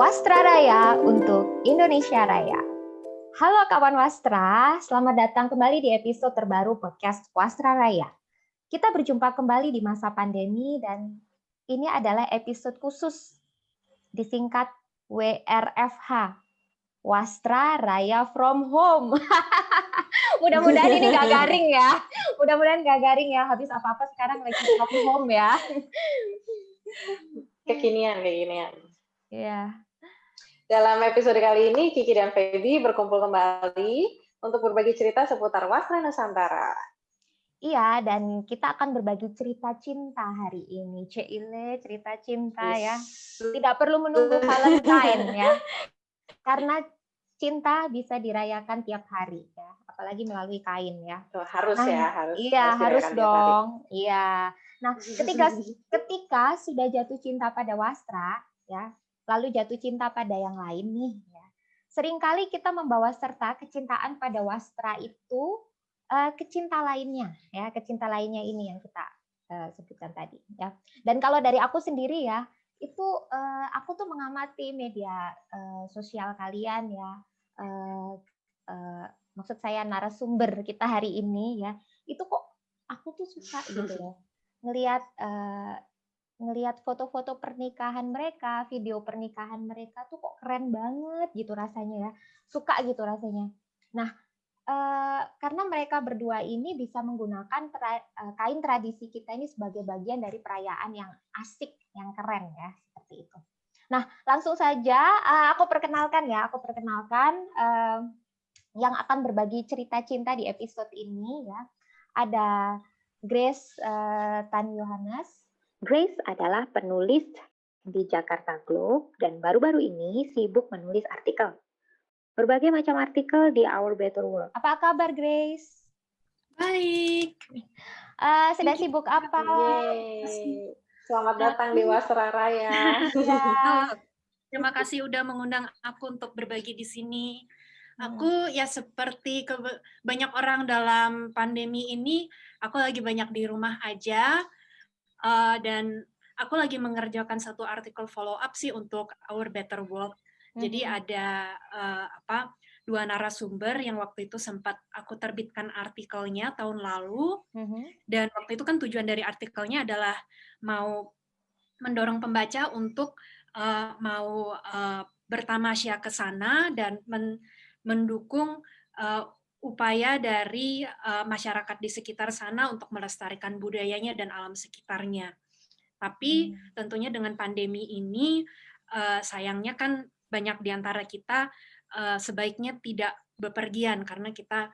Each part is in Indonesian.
Wastra Raya untuk Indonesia Raya. Halo kawan Wastra, selamat datang kembali di episode terbaru podcast Wastra Raya. Kita berjumpa kembali di masa pandemi dan ini adalah episode khusus disingkat WRFH, Wastra Raya from Home. Mudah-mudahan ini gak garing ya. Mudah-mudahan gak garing ya. Habis apa-apa sekarang lagi from home ya. Kekinian. Iya. Dalam episode kali ini, Kiki dan Feby berkumpul kembali untuk berbagi cerita seputar Wastra Nusantara. Iya, dan kita akan berbagi cerita cinta hari ini. Cile, cerita cinta ya. Tidak perlu menunggu Valentine ya. Karena cinta bisa dirayakan tiap hari ya, apalagi melalui kain ya. Harus harus. Iya, harus dong. Iya. Nah, ketika sudah jatuh cinta pada Wastra ya, lalu jatuh cinta pada yang lain nih ya. Seringkali kita membawa serta kecintaan pada Wastra itu ke cinta lainnya ya, ke cinta lainnya ini yang kita sebutkan tadi ya. Dan kalau dari aku sendiri ya, itu aku tuh mengamati media sosial kalian ya. Maksud saya narasumber kita hari ini ya, itu kok aku tuh suka gitu loh ngelihat foto-foto pernikahan mereka, video pernikahan mereka tuh kok keren banget gitu rasanya ya, suka gitu rasanya. Nah, karena mereka berdua ini bisa menggunakan kain tradisi kita ini sebagai bagian dari perayaan yang asik, yang keren ya, seperti itu. Nah, langsung saja aku perkenalkan yang akan berbagi cerita cinta di episode ini ya. Ada Grace Tan Yohanes. Grace adalah penulis di Jakarta Globe dan baru-baru ini sibuk menulis artikel. Berbagai macam artikel di Our Better World. Apa kabar, Grace? Baik. Sedang sibuk apa? Yeay. Selamat datang di Wastra Raya. Ya. Terima kasih udah mengundang aku untuk berbagi di sini. Aku ya seperti banyak orang dalam pandemi ini, aku lagi banyak di rumah aja, dan aku lagi mengerjakan satu artikel follow up sih untuk Our Better World. Jadi ada dua narasumber yang waktu itu sempat aku terbitkan artikelnya tahun lalu, dan waktu itu kan tujuan dari artikelnya adalah mau mendorong pembaca untuk mau bertamasya ke sana dan mendukung upaya dari masyarakat di sekitar sana untuk melestarikan budayanya dan alam sekitarnya. Tapi tentunya dengan pandemi ini, sayangnya kan banyak di antara kita sebaiknya tidak bepergian karena kita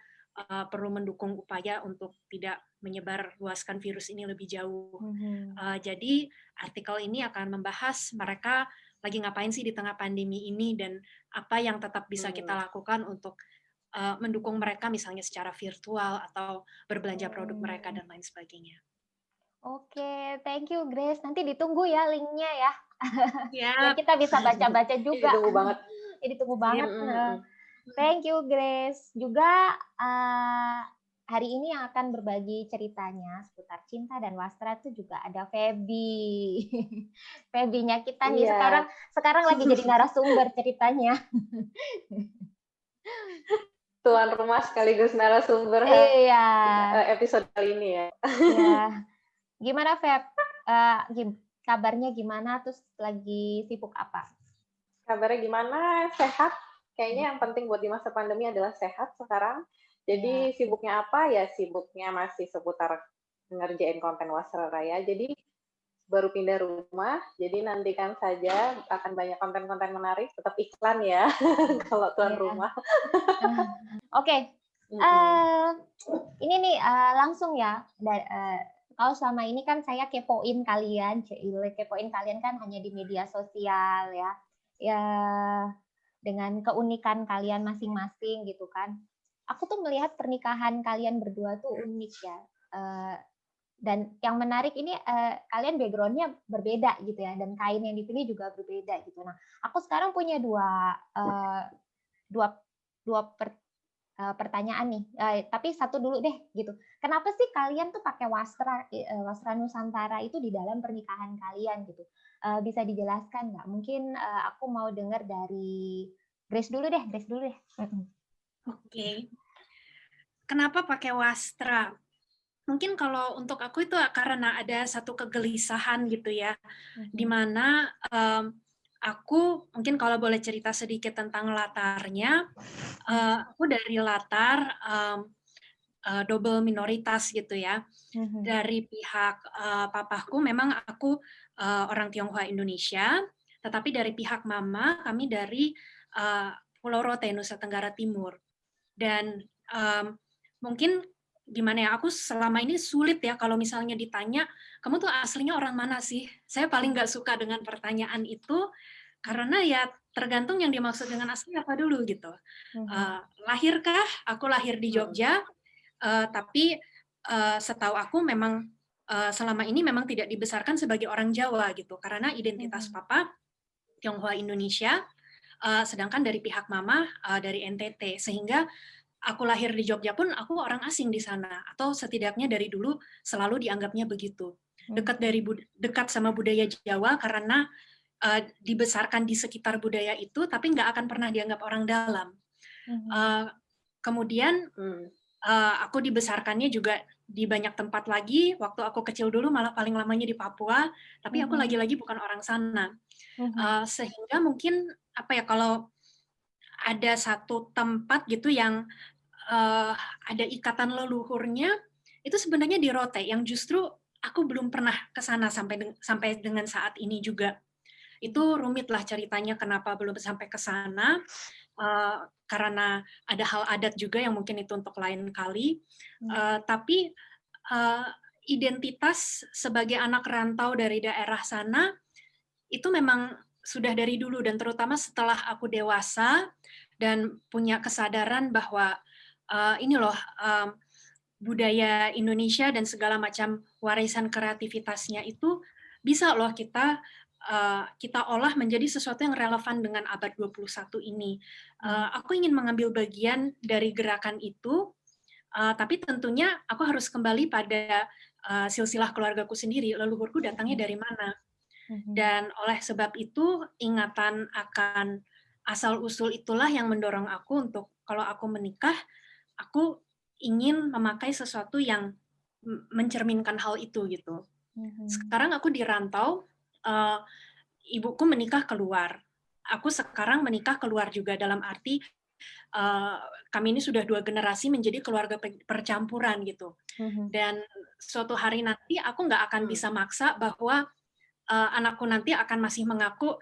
perlu mendukung upaya untuk tidak menyebar luaskan virus ini lebih jauh. Jadi artikel ini akan membahas mereka lagi ngapain sih di tengah pandemi ini dan apa yang tetap bisa kita lakukan untuk mendukung mereka misalnya secara virtual atau berbelanja produk mereka dan lain sebagainya. Oke, thank you Grace. Nanti ditunggu ya linknya ya. Ya. Biar kita bisa baca-baca juga. Ditunggu banget. Ditunggu banget. Thank you Grace. Juga hari ini yang akan berbagi ceritanya seputar cinta dan Wastra itu juga ada Feby. Feby-nya kita nih sekarang lagi jadi narasumber ceritanya. Tuan rumah sekaligus narasumber episode kali ini ya. Iya. Gimana Feb? Kabarnya gimana? Terus lagi sibuk apa? Kabarnya gimana? Sehat. Kayaknya yang penting buat di masa pandemi adalah sehat sekarang. Jadi sibuknya apa? Ya sibuknya masih seputar ngerjain konten Wastra Raya. Jadi baru pindah rumah, jadi nantikan saja akan banyak konten-konten menarik. Tetap iklan ya kalau tuan rumah. Oke. Ini nih langsung ya. Kalau selama ini kan saya kepoin kalian kan hanya di media sosial ya. Ya dengan keunikan kalian masing-masing gitu kan. Aku tuh melihat pernikahan kalian berdua tuh unik ya. Dan yang menarik ini kalian background-nya berbeda gitu ya, dan kain yang dipilih juga berbeda gitu. Nah, aku sekarang punya dua pertanyaan nih, tapi satu dulu deh gitu. Kenapa sih kalian tuh pakai wastra Nusantara itu di dalam pernikahan kalian gitu? Bisa dijelaskan nggak? Mungkin aku mau dengar dari Grace dulu deh, Grace dulu deh. Oke. Kenapa pakai wastra? Mungkin kalau untuk aku itu karena ada satu kegelisahan gitu ya, di mana aku mungkin kalau boleh cerita sedikit tentang latarnya, aku dari latar double minoritas gitu ya. Dari pihak papaku memang aku orang Tionghoa Indonesia, tetapi dari pihak mama kami dari Pulau Rote, Nusa Tenggara Timur. Dan mungkin gimana ya, aku selama ini sulit ya kalau misalnya ditanya, kamu tuh aslinya orang mana sih? Saya paling nggak suka dengan pertanyaan itu, karena ya tergantung yang dimaksud dengan asli apa dulu gitu. Lahirkah? Aku lahir di Jogja, tapi setahu aku memang selama ini memang tidak dibesarkan sebagai orang Jawa gitu, karena identitas papa Tionghoa Indonesia, sedangkan dari pihak mama dari NTT, sehingga aku lahir di Jogja pun aku orang asing di sana, atau setidaknya dari dulu selalu dianggapnya begitu. Dekat sama budaya Jawa karena dibesarkan di sekitar budaya itu, tapi nggak akan pernah dianggap orang dalam. Kemudian aku dibesarkannya juga di banyak tempat lagi. Waktu aku kecil dulu malah paling lamanya di Papua, tapi aku lagi-lagi bukan orang sana. Sehingga mungkin apa ya, kalau ada satu tempat gitu yang ada ikatan leluhurnya, itu sebenarnya di Rote, yang justru aku belum pernah ke sana sampai dengan saat ini juga. Itu rumit lah ceritanya kenapa belum sampai ke sana, karena ada hal adat juga yang mungkin itu untuk lain kali. Tapi identitas sebagai anak rantau dari daerah sana itu memang sudah dari dulu, dan terutama setelah aku dewasa dan punya kesadaran bahwa ini loh budaya Indonesia dan segala macam warisan kreativitasnya itu bisa loh kita olah menjadi sesuatu yang relevan dengan abad 21 ini. Aku ingin mengambil bagian dari gerakan itu, tapi tentunya aku harus kembali pada silsilah keluargaku sendiri, leluhurku datangnya dari mana. Dan oleh sebab itu, ingatan akan asal-usul itulah yang mendorong aku untuk kalau aku menikah, aku ingin memakai sesuatu yang mencerminkan hal itu gitu. Sekarang aku di rantau, ibuku menikah keluar. Aku sekarang menikah keluar juga, dalam arti kami ini sudah 2 generasi menjadi keluarga percampuran gitu. Dan suatu hari nanti aku nggak akan bisa maksa bahwa anakku nanti akan masih mengaku,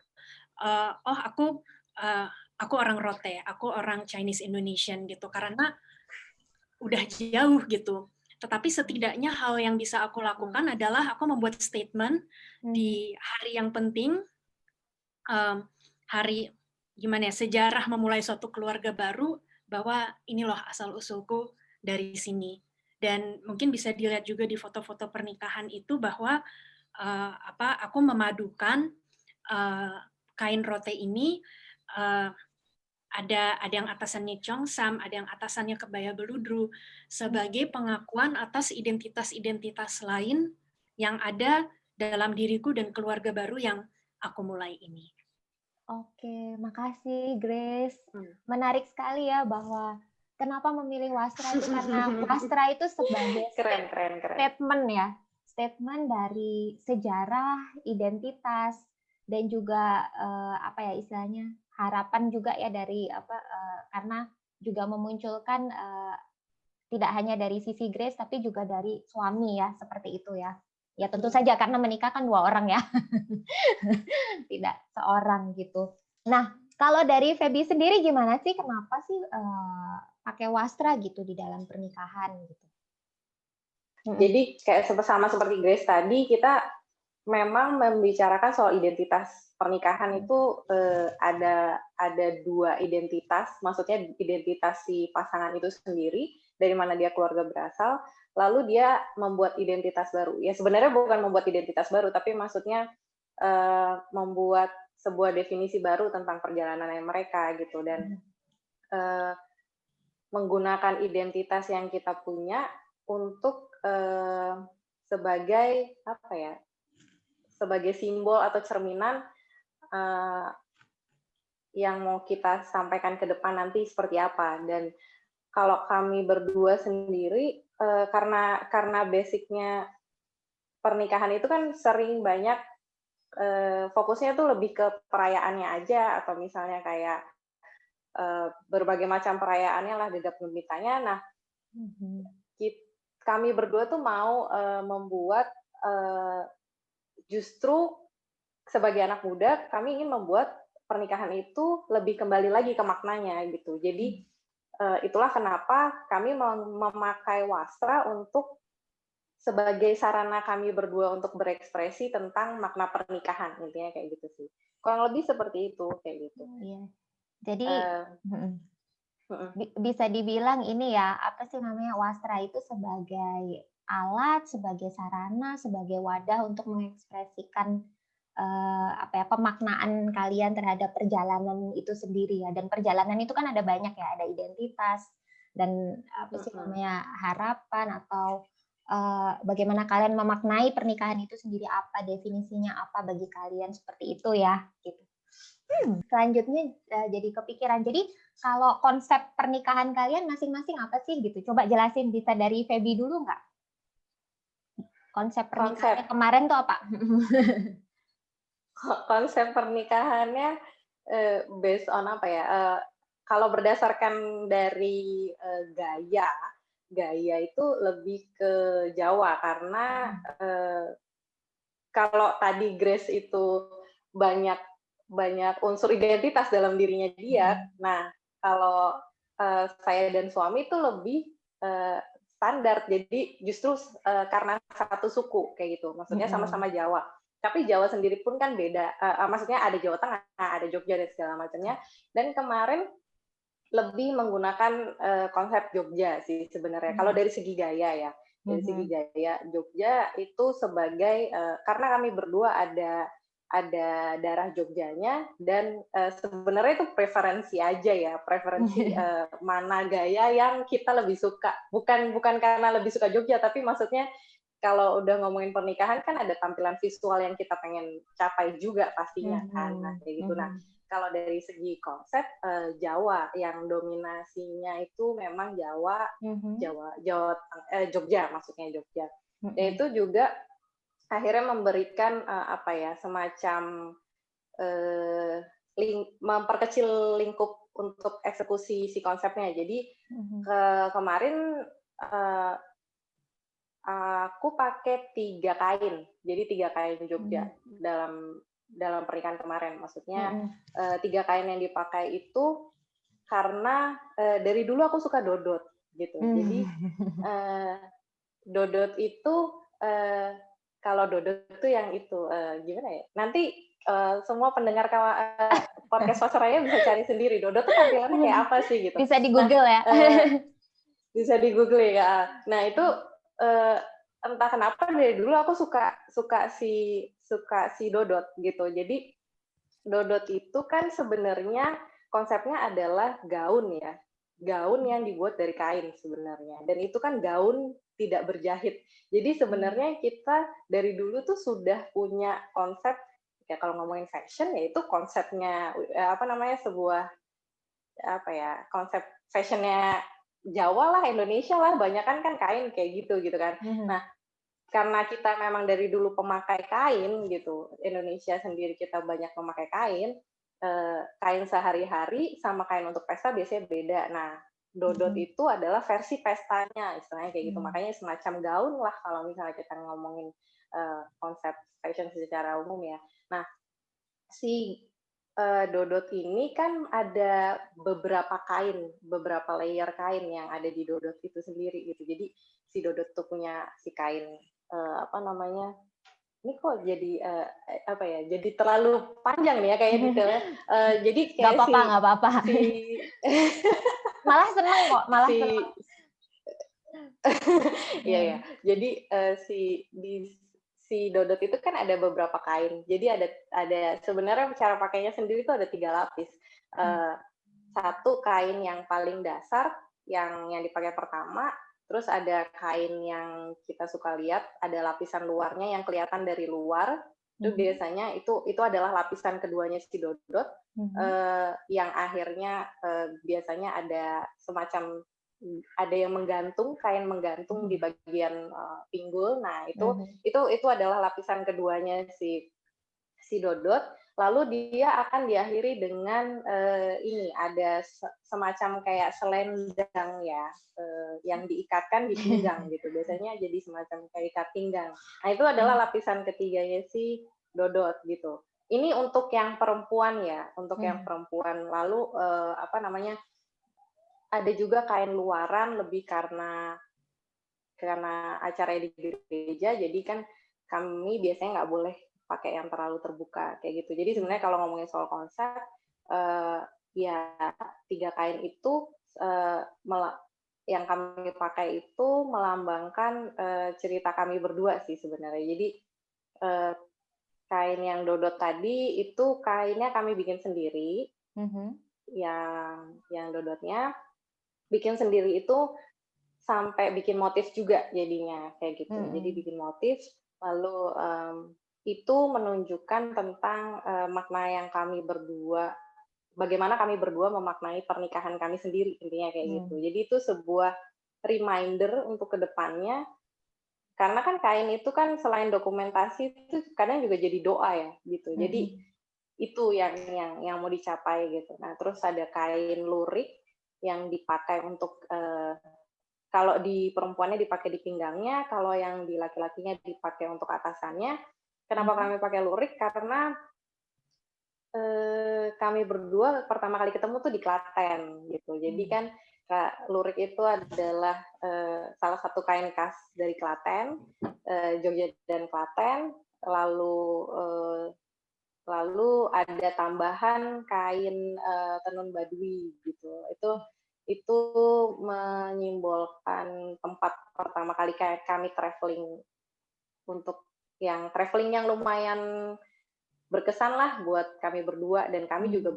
oh aku orang Rote, aku orang Chinese Indonesian gitu, karena udah jauh gitu. Tetapi setidaknya hal yang bisa aku lakukan adalah aku membuat statement di hari yang penting, hari gimana ya, sejarah memulai suatu keluarga baru, bahwa ini loh asal usulku dari sini. Dan mungkin bisa dilihat juga di foto-foto pernikahan itu bahwa aku memadukan kain rote ini, ada yang atasannya Cheongsam, ada yang atasannya kebaya beludru, sebagai pengakuan atas identitas-identitas lain yang ada dalam diriku dan keluarga baru yang aku mulai ini. Oke, makasih Grace. Menarik sekali ya bahwa kenapa memilih wastra itu, karena wastra itu sebagai statement ya, statement dari sejarah, identitas, dan juga apa ya istilahnya, harapan juga ya dari karena juga memunculkan tidak hanya dari sisi Grace tapi juga dari suami ya, seperti itu ya. Ya tentu saja karena menikah kan 2 orang ya, tidak seorang gitu. Nah, kalau dari Feby sendiri gimana sih? Kenapa sih pakai wastra gitu di dalam pernikahan gitu? Jadi kayak sama seperti Grace tadi, kita memang membicarakan soal identitas pernikahan itu ada 2 identitas, maksudnya identitas si pasangan itu sendiri, dari mana dia keluarga berasal, lalu dia membuat identitas baru. Ya sebenarnya bukan membuat identitas baru, tapi maksudnya membuat sebuah definisi baru tentang perjalanan mereka gitu. Dan menggunakan identitas yang kita punya untuk sebagai apa ya, sebagai simbol atau cerminan yang mau kita sampaikan ke depan nanti seperti apa. Dan kalau kami berdua sendiri, karena basicnya pernikahan itu kan sering banyak fokusnya tuh lebih ke perayaannya aja, atau misalnya kayak berbagai macam perayaannya lah, gegap gempitanya. Nah, kami berdua tuh mau membuat justru sebagai anak muda, kami ingin membuat pernikahan itu lebih kembali lagi ke maknanya gitu. Jadi itulah kenapa kami memakai wastra untuk sebagai sarana kami berdua untuk berekspresi tentang makna pernikahan, intinya kayak gitu sih. Kurang lebih seperti itu, kayak gitu. Iya. Jadi bisa dibilang ini ya, apa sih namanya, wastra itu sebagai alat, sebagai sarana, sebagai wadah untuk mengekspresikan pemaknaan kalian terhadap perjalanan itu sendiri ya. Dan perjalanan itu kan ada banyak ya, ada identitas dan apa sih namanya, harapan atau bagaimana kalian memaknai pernikahan itu sendiri, apa definisinya apa bagi kalian, seperti itu ya gitu. Selanjutnya jadi kepikiran. Jadi kalau konsep pernikahan kalian masing-masing apa sih gitu? Coba jelasin, bisa dari Feby dulu nggak? Konsep pernikahannya kemarin tuh apa? Konsep pernikahannya based on apa ya? Kalau berdasarkan dari gaya itu lebih ke Jawa, karena kalau tadi Grace itu banyak unsur identitas dalam dirinya dia. Nah, kalau saya dan suami itu lebih standar. Jadi justru karena satu suku kayak gitu. Maksudnya sama-sama Jawa. Tapi Jawa sendiri pun kan beda. Maksudnya ada Jawa Tengah, ada Jogja dan segala macamnya. Dan kemarin lebih menggunakan konsep Jogja sih sebenarnya. Kalau dari segi gaya ya. Dari segi gaya, Jogja itu sebagai karena kami berdua ada darah Jogjanya, dan sebenarnya itu preferensi aja ya, preferensi mana gaya yang kita lebih suka. Bukan karena lebih suka Jogja, tapi maksudnya kalau udah ngomongin pernikahan kan ada tampilan visual yang kita pengen capai juga pastinya kan. Nah, kayak gitu. Nah, kalau dari segi konsep Jawa yang dominasinya itu memang Jogja, maksudnya Jogja. Dan itu juga akhirnya memberikan semacam memperkecil lingkup untuk eksekusi si konsepnya. Jadi kemarin aku pakai 3 kain, jadi 3 kain Jogja dalam pernikahan kemarin. Maksudnya 3 kain yang dipakai itu karena dari dulu aku suka dodot gitu. Jadi dodot itu kalau dodot itu yang itu gimana ya? Nanti semua pendengar podcast Wasraya bisa cari sendiri. Dodot tuh tampilannya kayak apa sih gitu. Bisa di Google ya. Bisa di Google ya. Nah itu entah kenapa dari dulu aku suka si dodot gitu. Jadi dodot itu kan sebenarnya konsepnya adalah gaun ya. Gaun yang dibuat dari kain sebenarnya. Dan itu kan gaun tidak berjahit. Jadi sebenarnya kita dari dulu tuh sudah punya konsep, ya kalau ngomongin fashion ya itu konsepnya sebuah konsep fashionnya Jawa lah, Indonesia lah, banyak kan kain kayak gitu kan. Nah, karena kita memang dari dulu pemakai kain gitu, Indonesia sendiri kita banyak memakai kain, kain sehari-hari sama kain untuk pesta biasanya beda. Nah, dodot itu adalah versi pestanya, istilahnya kayak gitu. Makanya semacam gaun lah kalau misalnya kita ngomongin konsep fashion secara umum ya. Nah, si dodot ini kan ada beberapa layer kain yang ada di dodot itu sendiri gitu. Jadi si dodot tuh punya si kain ini kok jadi jadi terlalu panjang nih ya kayaknya detailnya. Jadi kayak nggak apa-apa. Malah seneng kok, seneng. Iya ya. Jadi si dodot itu kan ada beberapa kain. Jadi ada sebenarnya cara pakainya sendiri itu ada 3 lapis. 1 kain yang paling dasar, yang dipakai pertama, terus ada kain yang kita suka lihat, ada lapisan luarnya yang kelihatan dari luar. Itu biasanya itu adalah lapisan keduanya si dodot, yang akhirnya biasanya ada semacam ada yang menggantung, kain menggantung di bagian pinggul. Nah, itu adalah lapisan keduanya si dodot. Lalu dia akan diakhiri dengan ini ada semacam kayak selendang ya, yang diikatkan di pinggang gitu. Biasanya jadi semacam kayak ikat pinggang. Nah, itu adalah lapisan ketiganya si dodot gitu. Ini untuk yang perempuan ya, untuk yang perempuan. Lalu apa namanya? Ada juga kain luaran lebih karena acara di gereja, jadi kan kami biasanya nggak boleh pakai yang terlalu terbuka kayak gitu. Jadi sebenarnya kalau ngomongin soal konsep, ya 3 kain itu yang kami pakai itu melambangkan cerita kami berdua sih sebenarnya. Jadi kain yang dodot tadi itu kainnya kami bikin sendiri, yang dodotnya bikin sendiri itu sampai bikin motif juga jadinya kayak gitu. Jadi bikin motif, lalu itu menunjukkan tentang makna yang kami berdua, bagaimana kami berdua memaknai pernikahan kami sendiri, intinya kayak gitu. Jadi itu sebuah reminder untuk kedepannya, karena kan kain itu kan selain dokumentasi itu kadang juga jadi doa ya gitu. Jadi itu yang mau dicapai gitu. Nah, terus ada kain lurik yang dipakai untuk kalau di perempuannya dipakai di pinggangnya, kalau yang di laki-lakinya dipakai untuk atasannya. Kenapa kami pakai lurik? Karena kami berdua pertama kali ketemu tuh di Klaten gitu. Jadi kan lurik itu adalah salah satu kain khas dari Klaten, Jogja dan Klaten. Lalu ada tambahan kain tenun Baduy gitu. Itu menyimbolkan tempat pertama kali kami traveling, untuk yang traveling yang lumayan berkesan lah buat kami berdua, dan kami juga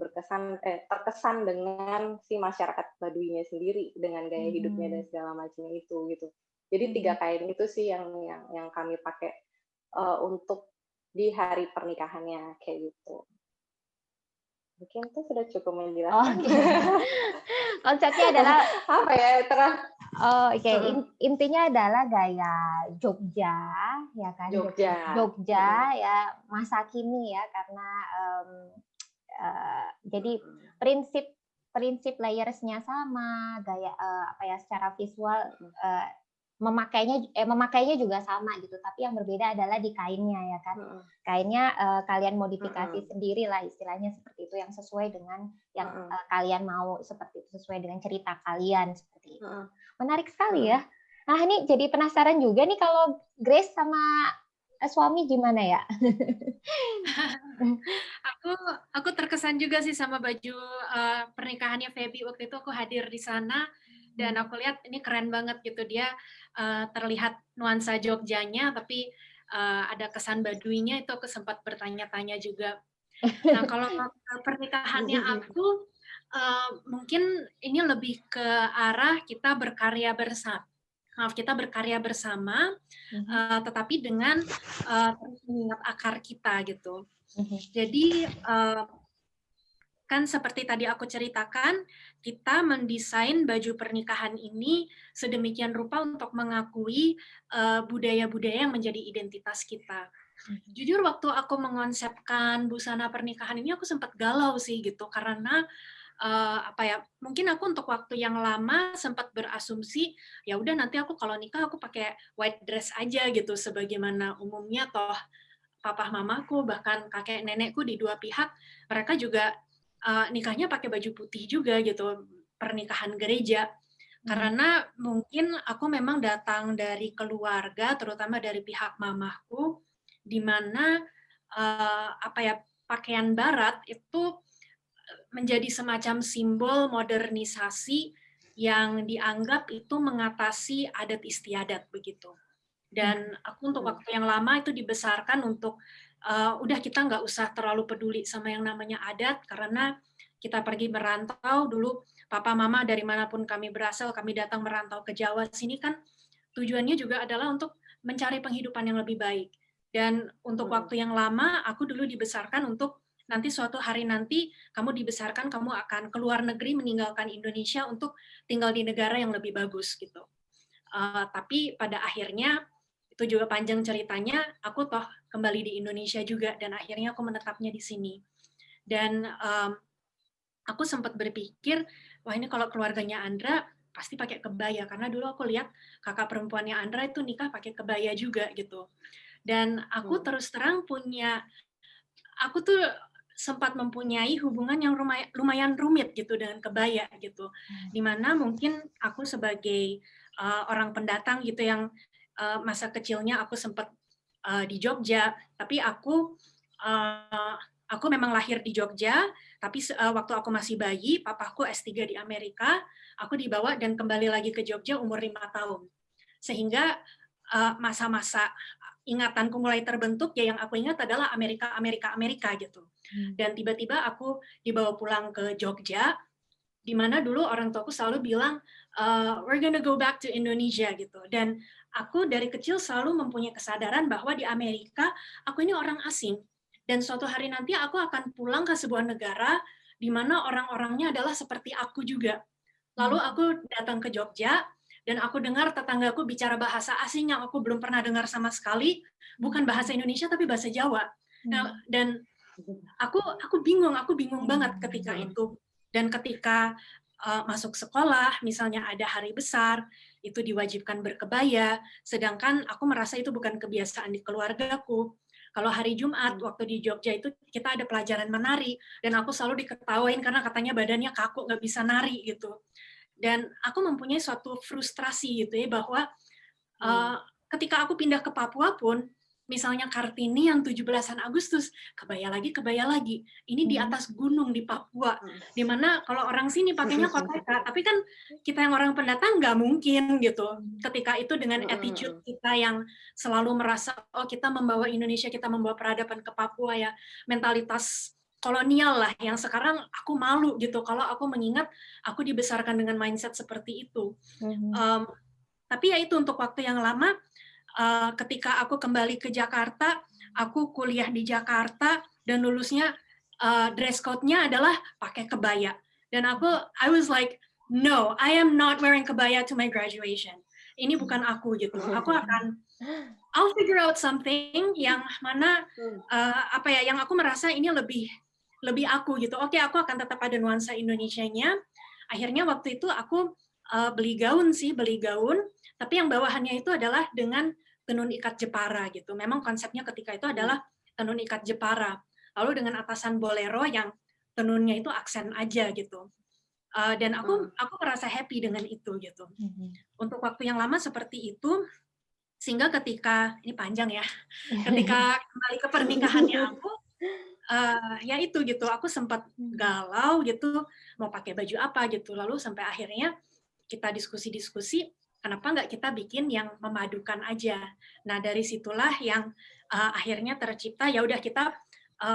terkesan dengan si masyarakat Baduynya sendiri dengan gaya hidupnya dan segala macamnya itu gitu. Jadi 3 kain itu sih yang kami pakai untuk di hari pernikahannya kayak gitu. Mungkin itu sudah cukup menjelaskan. Konsepnya adalah apa ya? Intinya adalah gaya Jogja, ya kan? Jogja ya, masa kini ya, karena jadi prinsip layersnya sama, gaya secara visual memakainya juga sama gitu, tapi yang berbeda adalah di kainnya ya kan. Kainnya kalian modifikasi sendiri lah, istilahnya seperti itu, yang sesuai dengan yang kalian mau, seperti itu, sesuai dengan cerita kalian seperti itu. Menarik sekali ya. Nah, ini jadi penasaran juga nih, kalau Grace sama suami gimana ya? Aku terkesan juga sih sama baju pernikahannya Feby. Waktu itu aku hadir di sana dan aku lihat ini keren banget gitu. Dia terlihat nuansa Jogjanya, tapi ada kesan Baduynya. Itu aku sempat bertanya-tanya juga. Nah, kalau pernikahannya aku mungkin ini lebih ke arah kita berkarya bersama. Kita berkarya bersama, tetapi dengan terus mengingat akar kita gitu. Jadi kan seperti tadi aku ceritakan, kita mendesain baju pernikahan ini sedemikian rupa untuk mengakui budaya-budaya yang menjadi identitas kita. Jujur waktu aku mengonsepkan busana pernikahan ini, aku sempat galau sih gitu, karena mungkin aku untuk waktu yang lama sempat berasumsi ya udah nanti aku kalau nikah aku pakai white dress aja gitu, sebagaimana umumnya toh papa mamaku bahkan kakek nenekku di dua pihak mereka juga nikahnya pakai baju putih juga gitu, pernikahan gereja. Karena mungkin aku memang datang dari keluarga, terutama dari pihak mamaku, di mana pakaian barat itu menjadi semacam simbol modernisasi yang dianggap itu mengatasi adat istiadat begitu. Dan aku untuk waktu yang lama itu dibesarkan untuk udah kita nggak usah terlalu peduli sama yang namanya adat, karena kita pergi merantau dulu papa mama dari manapun kami berasal, kami datang merantau ke Jawa sini kan tujuannya juga adalah untuk mencari penghidupan yang lebih baik. Dan untuk waktu yang lama, aku dulu dibesarkan untuk nanti suatu hari nanti kamu dibesarkan, kamu akan keluar negeri meninggalkan Indonesia untuk tinggal di negara yang lebih bagus gitu. Tapi pada akhirnya itu juga panjang ceritanya, aku toh kembali di Indonesia juga dan akhirnya aku menetapnya di sini. Dan aku sempat berpikir, wah ini kalau keluarganya Andra pasti pakai kebaya, karena dulu aku lihat kakak perempuannya Andra itu nikah pakai kebaya juga gitu. Dan aku terus terang aku tuh sempat mempunyai hubungan yang lumayan rumit gitu dengan kebaya gitu. Dimana mungkin aku sebagai orang pendatang gitu yang masa kecilnya aku sempat di Jogja, tapi aku memang lahir di Jogja, tapi waktu aku masih bayi, papaku S3 di Amerika, aku dibawa dan kembali lagi ke Jogja umur 5 tahun. Sehingga masa-masa ingatanku mulai terbentuk, ya yang aku ingat adalah Amerika gitu. Dan tiba-tiba aku dibawa pulang ke Jogja, di mana dulu orang tuaku selalu bilang, we're gonna go back to Indonesia gitu. Dan aku dari kecil selalu mempunyai kesadaran bahwa di Amerika, aku ini orang asing. Dan suatu hari nanti aku akan pulang ke sebuah negara di mana orang-orangnya adalah seperti aku juga. Lalu aku datang ke Jogja, dan aku dengar tetanggaku bicara bahasa asing yang aku belum pernah dengar sama sekali, bukan bahasa Indonesia tapi bahasa Jawa. Nah, dan aku bingung banget ketika itu. Dan ketika masuk sekolah, misalnya ada hari besar, itu diwajibkan berkebaya, sedangkan aku merasa itu bukan kebiasaan di keluargaku. Kalau hari Jumat, waktu di Jogja itu kita ada pelajaran menari, dan aku selalu diketawain karena katanya badannya kaku, nggak bisa nari gitu. Dan aku mempunyai suatu frustrasi gitu ya, bahwa ketika aku pindah ke Papua pun, misalnya Kartini yang 17-an Agustus, kebaya lagi. Ini di atas gunung di Papua, di mana kalau orang sini pakainya koteka, tapi kan kita yang orang pendatang nggak mungkin gitu. Ketika itu dengan attitude kita yang selalu merasa, oh kita membawa Indonesia, kita membawa peradaban ke Papua ya, mentalitas kolonial lah, yang sekarang aku malu gitu kalau aku mengingat aku dibesarkan dengan mindset seperti itu. Tapi ya itu untuk waktu yang lama, ketika aku kembali ke Jakarta, aku kuliah di Jakarta, dan lulusnya dress code-nya adalah pakai kebaya. Dan I was like, no, I am not wearing kebaya to my graduation. Ini bukan aku gitu. I'll figure out something yang mana yang aku merasa ini lebih aku gitu. Oke, aku akan tetap ada nuansa Indonesianya. Akhirnya waktu itu aku beli gaun, tapi yang bawahannya itu adalah dengan tenun ikat Jepara gitu. Memang konsepnya ketika itu adalah tenun ikat Jepara. Lalu dengan atasan bolero yang tenunnya itu aksen aja gitu. Dan aku merasa happy dengan itu gitu. Untuk waktu yang lama seperti itu, sehingga ketika ini panjang ya, ketika kembali ke pernikahannya aku, ya itu gitu, aku sempat galau gitu, mau pakai baju apa gitu. Lalu sampai akhirnya kita diskusi, kenapa nggak kita bikin yang memadukan aja. Nah dari situlah yang akhirnya tercipta, ya udah kita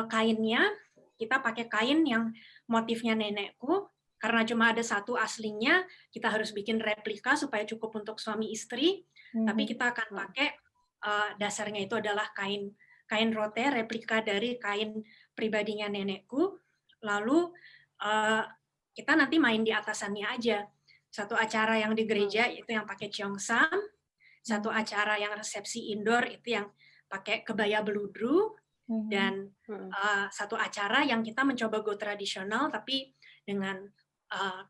kainnya, kita pakai kain yang motifnya nenekku, karena cuma ada satu aslinya, kita harus bikin replika supaya cukup untuk suami istri, tapi kita akan pakai dasarnya itu adalah kain rote, replika dari kain pribadinya nenekku, lalu kita nanti main di atasannya aja. Satu acara yang di gereja itu yang pakai cheongsam, satu acara yang resepsi indoor itu yang pakai kebaya beludru, dan satu acara yang kita mencoba go tradisional tapi dengan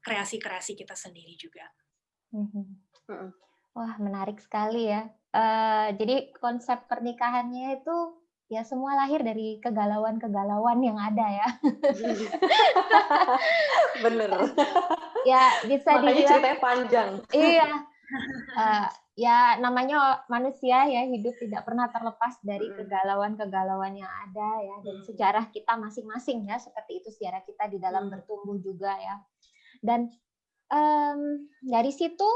kreasi-kreasi kita sendiri juga. Wah, menarik sekali ya. Jadi konsep pernikahannya itu ya semua lahir dari kegalauan-kegalauan yang ada ya. Bener. Ya bisa makanya dibilang ceritanya panjang. Iya. Ya namanya manusia ya, hidup tidak pernah terlepas dari kegalauan-kegalauan yang ada ya, dan sejarah kita masing-masing ya, seperti itu sejarah kita di dalam bertumbuh juga ya. Dan dari situ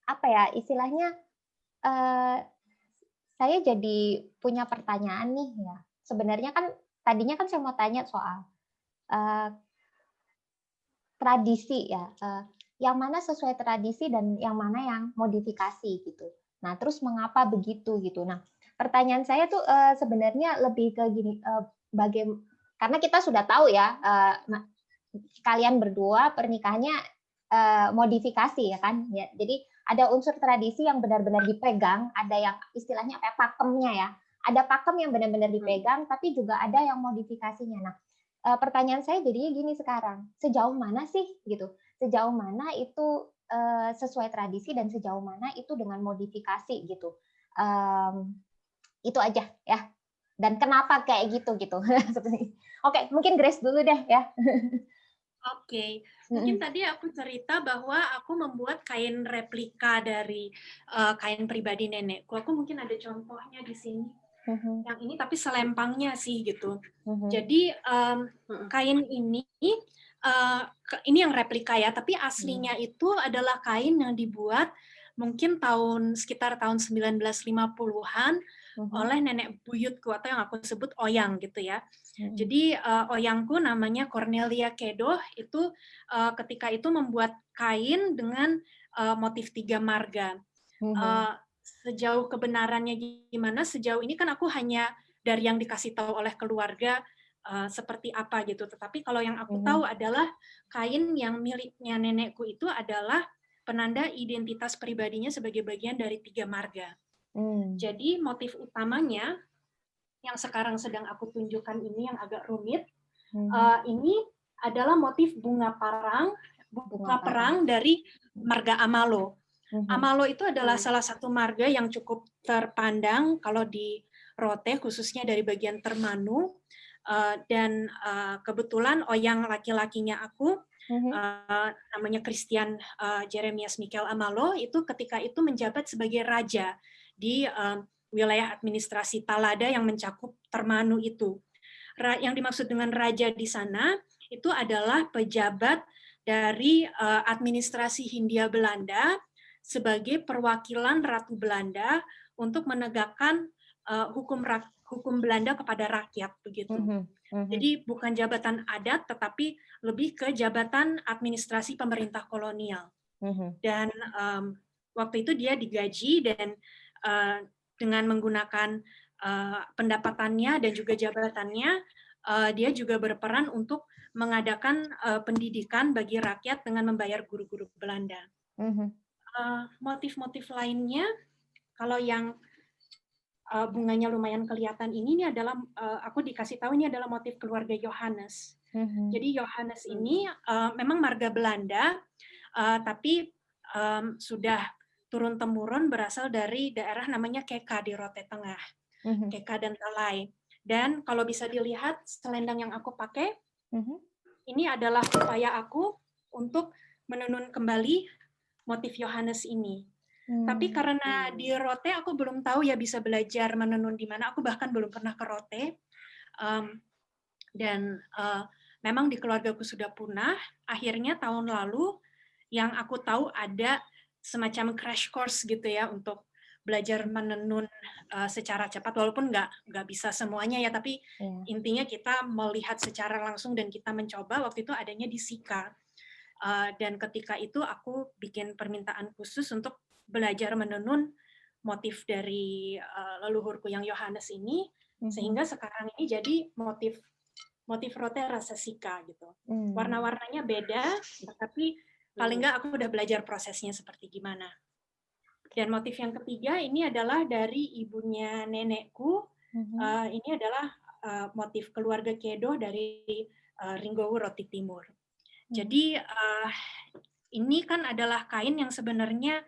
apa ya istilahnya, saya jadi punya pertanyaan nih ya. Sebenarnya kan tadinya kan saya mau tanya soal tradisi ya, yang mana sesuai tradisi dan yang mana yang modifikasi gitu. Nah, terus mengapa begitu gitu. Nah, pertanyaan saya tuh sebenarnya lebih ke gini, karena kita sudah tahu ya, kalian berdua pernikahannya modifikasi ya kan. Ya, jadi ada unsur tradisi yang benar-benar dipegang, ada yang istilahnya kayak pakemnya ya. Ada pakem yang benar-benar dipegang, tapi juga ada yang modifikasinya. Nah, pertanyaan saya jadinya gini sekarang, sejauh mana sih gitu? Sejauh mana itu sesuai tradisi dan sejauh mana itu dengan modifikasi gitu? Itu aja ya. Dan kenapa kayak gitu gitu? Oke, mungkin Grace dulu deh ya. Oke, mungkin tadi aku cerita bahwa aku membuat kain replika dari kain pribadi nenekku. Aku mungkin ada contohnya di sini. Yang ini tapi selempangnya sih gitu. Jadi kain ini yang replika ya, tapi aslinya itu adalah kain yang dibuat mungkin sekitar tahun 1950-an oleh nenek buyutku atau yang aku sebut oyang gitu ya. Jadi oyangku namanya Cornelia Kedoh itu ketika itu membuat kain dengan motif 3 marga. Sejauh kebenarannya gimana, sejauh ini kan aku hanya dari yang dikasih tahu oleh keluarga seperti apa gitu. Tetapi kalau yang aku tahu adalah kain yang miliknya nenekku itu adalah penanda identitas pribadinya sebagai bagian dari 3 marga. Jadi motif utamanya yang sekarang sedang aku tunjukkan ini yang agak rumit, ini adalah motif bunga perang dari marga Amalo. Amalo itu adalah salah satu marga yang cukup terpandang kalau di Rote, khususnya dari bagian Termanu, dan kebetulan oyang laki-lakinya aku, namanya Christian Jeremias Michael Amalo, itu ketika itu menjabat sebagai raja di wilayah administrasi Talada yang mencakup Termanu itu. Yang dimaksud dengan raja di sana itu adalah pejabat dari administrasi Hindia Belanda sebagai perwakilan Ratu Belanda untuk menegakkan hukum Belanda kepada rakyat begitu. Jadi bukan jabatan adat, tetapi lebih ke jabatan administrasi pemerintah kolonial. Dan waktu itu dia digaji dan dengan menggunakan pendapatannya dan juga jabatannya, dia juga berperan untuk mengadakan pendidikan bagi rakyat dengan membayar guru-guru Belanda. Motif-motif lainnya, kalau yang bunganya lumayan kelihatan ini adalah aku dikasih tahu ini adalah motif keluarga Johannes. Jadi Johannes ini memang marga Belanda, tapi sudah turun-temurun berasal dari daerah namanya Keka di Rote Tengah, Keka dan Talai. Dan kalau bisa dilihat selendang yang aku pakai, ini adalah upaya aku untuk menenun kembali motif Johannes ini. Tapi karena di Rote aku belum tahu ya bisa belajar menenun di mana. Aku bahkan belum pernah ke Rote. Dan memang di keluargaku sudah punah. Akhirnya tahun lalu yang aku tahu ada semacam crash course gitu ya untuk belajar menenun secara cepat, walaupun nggak bisa semuanya ya, tapi intinya kita melihat secara langsung dan kita mencoba. Waktu itu adanya di Sika. Dan ketika itu aku bikin permintaan khusus untuk belajar menenun motif dari leluhurku yang Johannes ini, sehingga sekarang ini jadi motif Rote rasa Sika gitu. Warna-warnanya beda, tapi paling nggak aku udah belajar prosesnya seperti gimana. Dan motif yang ketiga ini adalah dari ibunya nenekku. Ini adalah motif keluarga Kedoh dari Ringgowo Roti Timur. Jadi ini kan adalah kain yang sebenarnya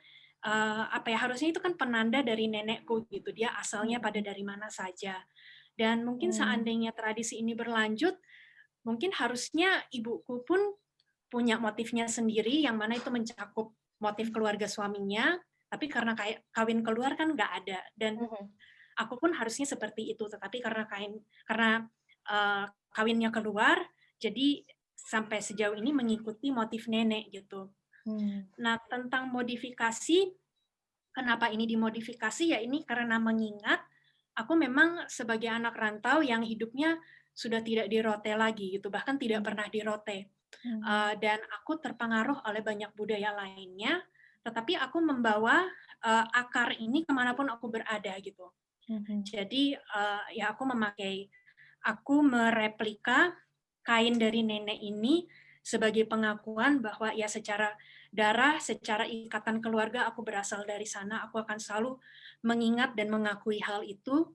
harusnya itu kan penanda dari nenekku gitu. Dia asalnya pada dari mana saja. Dan mungkin seandainya tradisi ini berlanjut, mungkin harusnya ibuku pun punya motifnya sendiri yang mana itu mencakup motif keluarga suaminya, tapi karena kawin keluar kan nggak ada. Dan aku pun harusnya seperti itu, tetapi karena kawinnya keluar, jadi sampai sejauh ini mengikuti motif nenek gitu. Nah, tentang modifikasi, kenapa ini dimodifikasi? Ya ini karena mengingat aku memang sebagai anak rantau yang hidupnya sudah tidak di Rote lagi gitu, bahkan tidak pernah di Rote. Dan aku terpengaruh oleh banyak budaya lainnya, tetapi aku membawa akar ini kemanapun aku berada gitu. Jadi ya aku mereplika kain dari nenek ini sebagai pengakuan bahwa ya secara darah, secara ikatan keluarga aku berasal dari sana. Aku akan selalu mengingat dan mengakui hal itu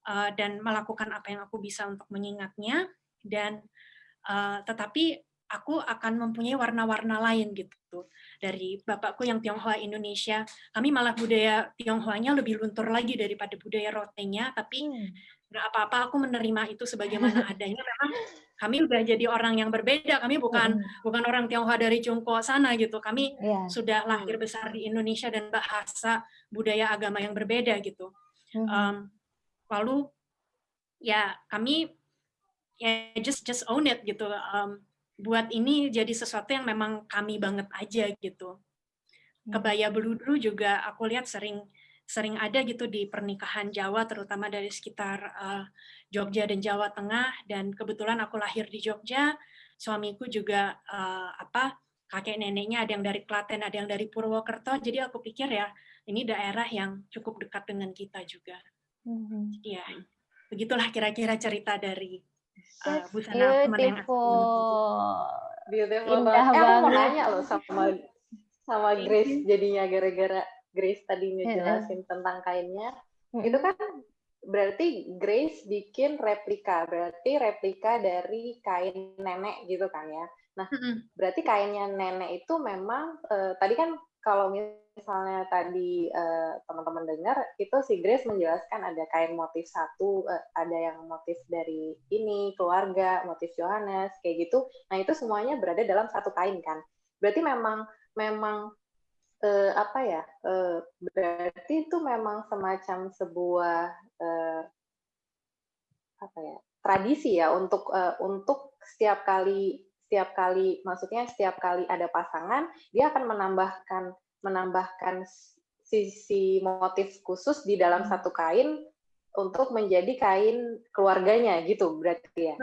dan melakukan apa yang aku bisa untuk mengingatnya. Dan tetapi aku akan mempunyai warna-warna lain gitu. Dari bapakku yang Tionghoa Indonesia, kami malah budaya Tionghoanya lebih luntur lagi daripada budaya Rotenya, tapi nggak apa-apa, aku menerima itu sebagaimana adanya. Memang kami udah jadi orang yang berbeda, kami bukan orang Tionghoa dari Cungko sana gitu. Kami sudah lahir besar di Indonesia dan bahasa budaya agama yang berbeda gitu. Lalu ya kami ya just own it gitu. Buat ini jadi sesuatu yang memang kami banget aja gitu. Kebaya beludru juga aku lihat sering ada gitu di pernikahan Jawa, terutama dari sekitar Jogja dan Jawa Tengah. Dan kebetulan aku lahir di Jogja, suamiku juga kakek neneknya ada yang dari Klaten, ada yang dari Purwokerto. Jadi aku pikir ya ini daerah yang cukup dekat dengan kita juga. Ya, begitulah kira-kira cerita dari busana beautiful banget. Aku mau nanya loh sama Grace jadinya gara-gara Grace tadi ngejelasin tentang kainnya. Itu kan berarti Grace bikin replika, berarti replika dari kain nenek gitu kan ya. Nah, berarti kainnya nenek itu memang tadi kan kalau misalnya tadi teman-teman dengar itu si Grace menjelaskan ada kain motif satu, ada yang motif dari ini keluarga, motif Johannes kayak gitu. Nah itu semuanya berada dalam satu kain kan. Berarti memang berarti itu memang semacam sebuah tradisi ya untuk setiap kali maksudnya setiap kali ada pasangan dia akan menambahkan sisi motif khusus di dalam satu kain untuk menjadi kain keluarganya gitu berarti ya.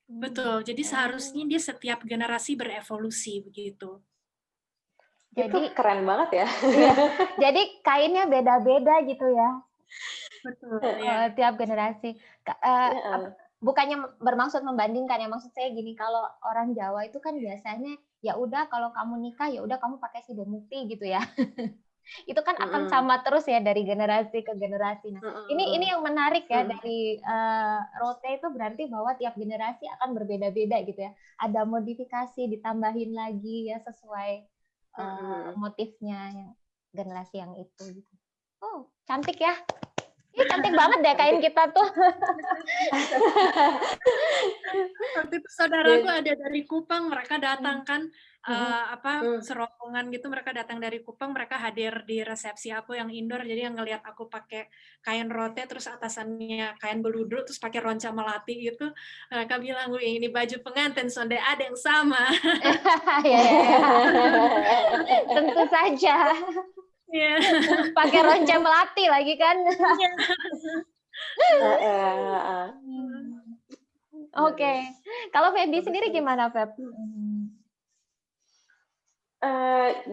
Betul. Jadi seharusnya dia setiap generasi berevolusi begitu. Jadi itu keren banget ya. Iya. Jadi kainnya beda-beda gitu ya. Betul. Tiap generasi. Bukannya bermaksud membandingkan ya, maksud saya gini, kalau orang Jawa itu kan biasanya ya udah kalau kamu nikah ya udah kamu pakai sidemukti gitu ya. Itu kan akan sama terus ya dari generasi ke generasi. Nah, ini yang menarik ya dari Rote itu berarti bahwa tiap generasi akan berbeda-beda gitu ya. Ada modifikasi ditambahin lagi ya sesuai motifnya yang generasi yang itu gitu. Oh, cantik ya. Cantik banget deh kain kita tuh. Waktu itu saudaraku ada dari Kupang, mereka datang kan serombongan gitu, mereka datang dari Kupang, mereka hadir di resepsi aku yang indoor, jadi yang ngelihat aku pakai kain rote terus atasannya kain beludru terus pakai ronca melati gitu, mereka bilang, "Wih, ini baju pengantin sonde ada yang sama." Ya. Tentu saja. Pakai ronca melati lagi kan. Oke. Kalau Feby sendiri gimana, Feb?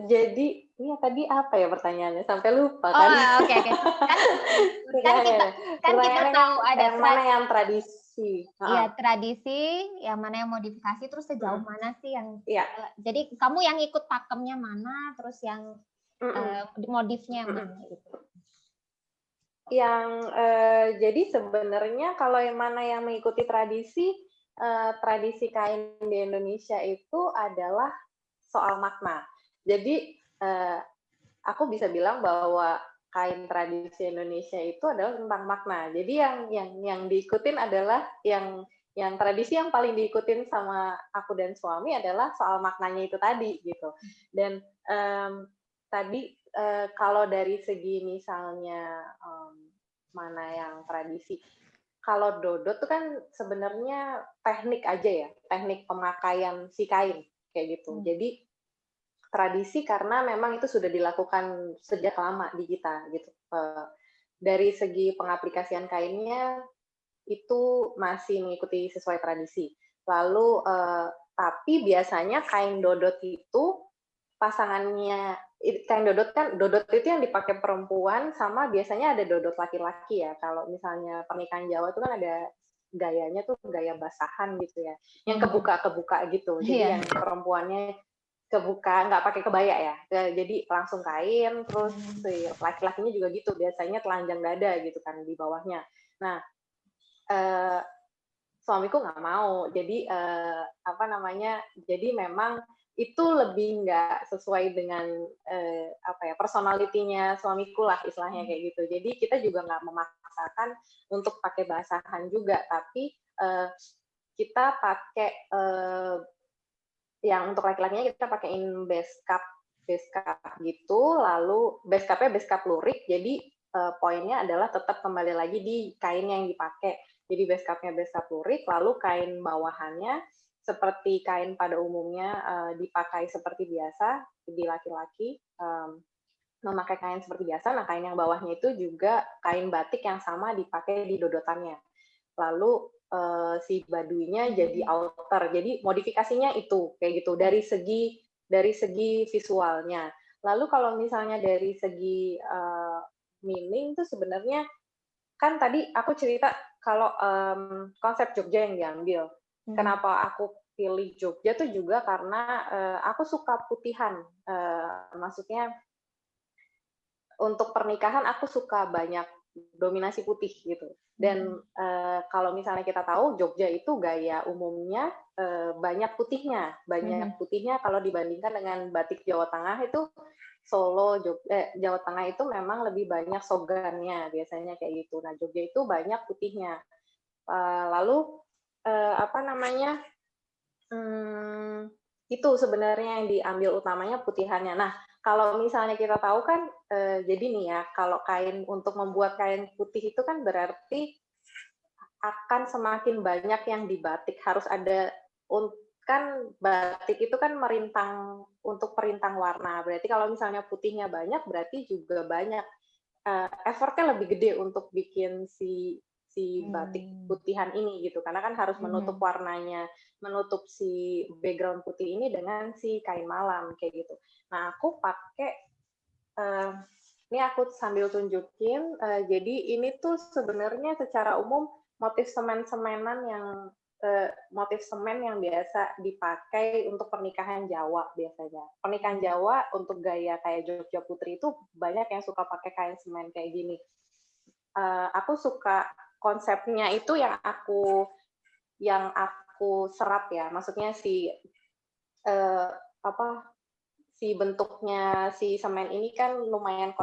Jadi ini tadi apa ya pertanyaannya sampai lupa kan? Oke. Kan kita tahu ada mana yang tradisi. Iya, tradisi, yang mana yang modifikasi, terus sejauh mana sih yang jadi kamu yang ikut pakemnya mana, terus yang modifnya yang mana gitu. Jadi sebenarnya kalau yang mana yang mengikuti tradisi kain di Indonesia itu adalah soal makna. Jadi aku bisa bilang bahwa kain tradisi Indonesia itu adalah tentang makna. Jadi yang diikutin adalah yang tradisi yang paling diikutin sama aku dan suami adalah soal maknanya itu tadi gitu. Dan tadi kalau dari segi misalnya mana yang tradisi, kalau dodot itu kan sebenarnya teknik aja ya, teknik pemakaian si kain kayak gitu. Jadi tradisi karena memang itu sudah dilakukan sejak lama di kita gitu. Dari segi pengaplikasian kainnya itu masih mengikuti sesuai tradisi. Lalu Tapi biasanya kain dodot itu pasangannya, kain dodot kan, dodot itu yang dipakai perempuan sama biasanya ada dodot laki-laki ya. Kalau misalnya pernikahan Jawa itu kan ada gayanya tuh gaya basahan gitu ya, yang kebuka-kebuka gitu. Jadi yang perempuannya kebuka, nggak pakai kebaya ya. Jadi langsung kain, terus si laki-lakinya juga gitu, biasanya telanjang dada gitu kan di bawahnya. Nah, suamiku nggak mau. Jadi jadi memang itu lebih nggak sesuai dengan personalitinya suamiku lah istilahnya kayak gitu. Jadi kita juga nggak memaksakan untuk pakai basahan juga, tapi kita pakai yang untuk laki-lakinya kita pakaiin base cup gitu, lalu base cup lurik, jadi poinnya adalah tetap kembali lagi di kain yang dipakai. Jadi base cup lurik, lalu kain bawahannya seperti kain pada umumnya dipakai seperti biasa di laki-laki, memakai kain seperti biasa. Nah, kain yang bawahnya itu juga kain batik yang sama dipakai di dodotannya. Lalu si baduinya jadi outer. Jadi modifikasinya itu kayak gitu dari segi visualnya. Lalu kalau misalnya dari segi meaning tuh sebenarnya kan tadi aku cerita kalau konsep Jogja yang diambil. Kenapa aku pilih Jogja tuh juga karena aku suka putihan. Maksudnya untuk pernikahan aku suka banyak dominasi putih gitu. Dan kalau misalnya kita tahu Jogja itu gaya umumnya banyak putihnya. Banyak putihnya kalau dibandingkan dengan batik Jawa Tengah itu Solo, Jawa Tengah itu memang lebih banyak sogannya biasanya kayak gitu. Nah, Jogja itu banyak putihnya. Lalu itu sebenarnya yang diambil utamanya putihannya. Nah, kalau misalnya kita tahu kan, jadi nih ya, kalau kain untuk membuat kain putih itu kan berarti akan semakin banyak yang dibatik. Harus ada, kan batik itu kan merintang untuk perintang warna. Berarti kalau misalnya putihnya banyak, berarti juga banyak effortnya lebih gede untuk bikin si batik putihan ini gitu, karena kan harus menutup warnanya, menutup si background putih ini dengan si kain malam kayak gitu. Nah, aku pakai ini aku sambil tunjukin, jadi ini tuh sebenarnya secara umum motif semen-semenan yang motif semen yang biasa dipakai untuk pernikahan Jawa biasanya. Pernikahan Jawa untuk gaya kayak Jogja Putri itu banyak yang suka pakai kain semen kayak gini. Aku suka konsepnya itu yang aku serap ya. Maksudnya si bentuknya si semen ini kan lumayan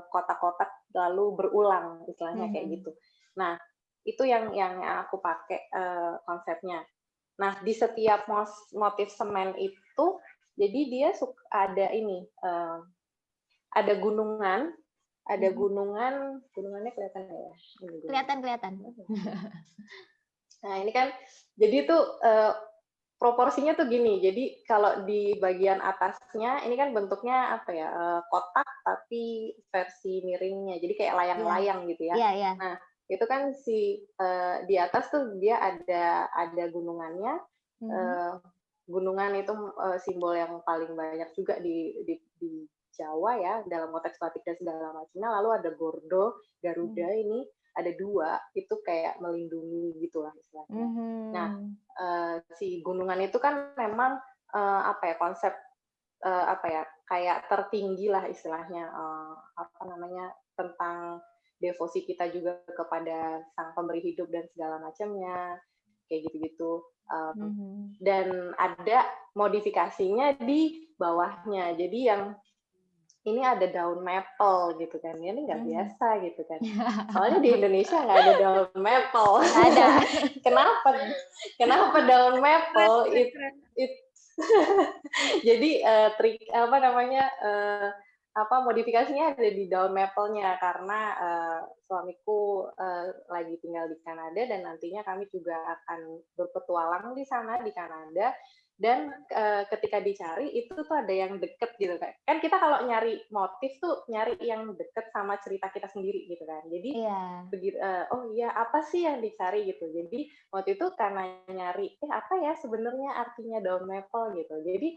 kotak-kotak lalu berulang istilahnya kayak gitu. Nah, itu yang aku pakai konsepnya. Nah, di setiap motif semen itu, jadi dia ada ini, ada gunungan, gunungannya kelihatan ya? Kelihatan. Nah, ini kan, jadi itu proporsinya tuh gini. Jadi kalau di bagian atasnya, ini kan bentuknya kotak tapi versi miringnya. Jadi kayak layang-layang gitu ya. Iya. Nah, itu kan di atas tuh dia ada gunungannya. Gunungan itu simbol yang paling banyak juga di Jawa ya, dalam konteks batik dan segala macamnya. Lalu ada Gordo, Garuda ini ada 2, itu kayak melindungi gitulah istilahnya. Nah, si gunungan itu kan memang konsep kayak tertinggi lah istilahnya, tentang devosi kita juga kepada sang pemberi hidup dan segala macamnya, kayak gitu-gitu. Dan ada modifikasinya di bawahnya. Jadi yang ini ada daun maple gitu kan, ini nggak biasa gitu kan. Soalnya di Indonesia nggak ada daun maple. Nggak ada. Kenapa daun maple? Jadi modifikasinya ada di daun maple-nya karena suamiku lagi tinggal di Kanada dan nantinya kami juga akan berpetualang di sana di Kanada. dan ketika dicari itu tuh ada yang deket gitu kan. Kan kita kalau nyari motif tuh nyari yang deket sama cerita kita sendiri gitu kan. Jadi Iya. begitu, oh iya apa sih yang dicari gitu. Jadi waktu itu karena nyari, apa ya sebenarnya artinya daun maple gitu. Jadi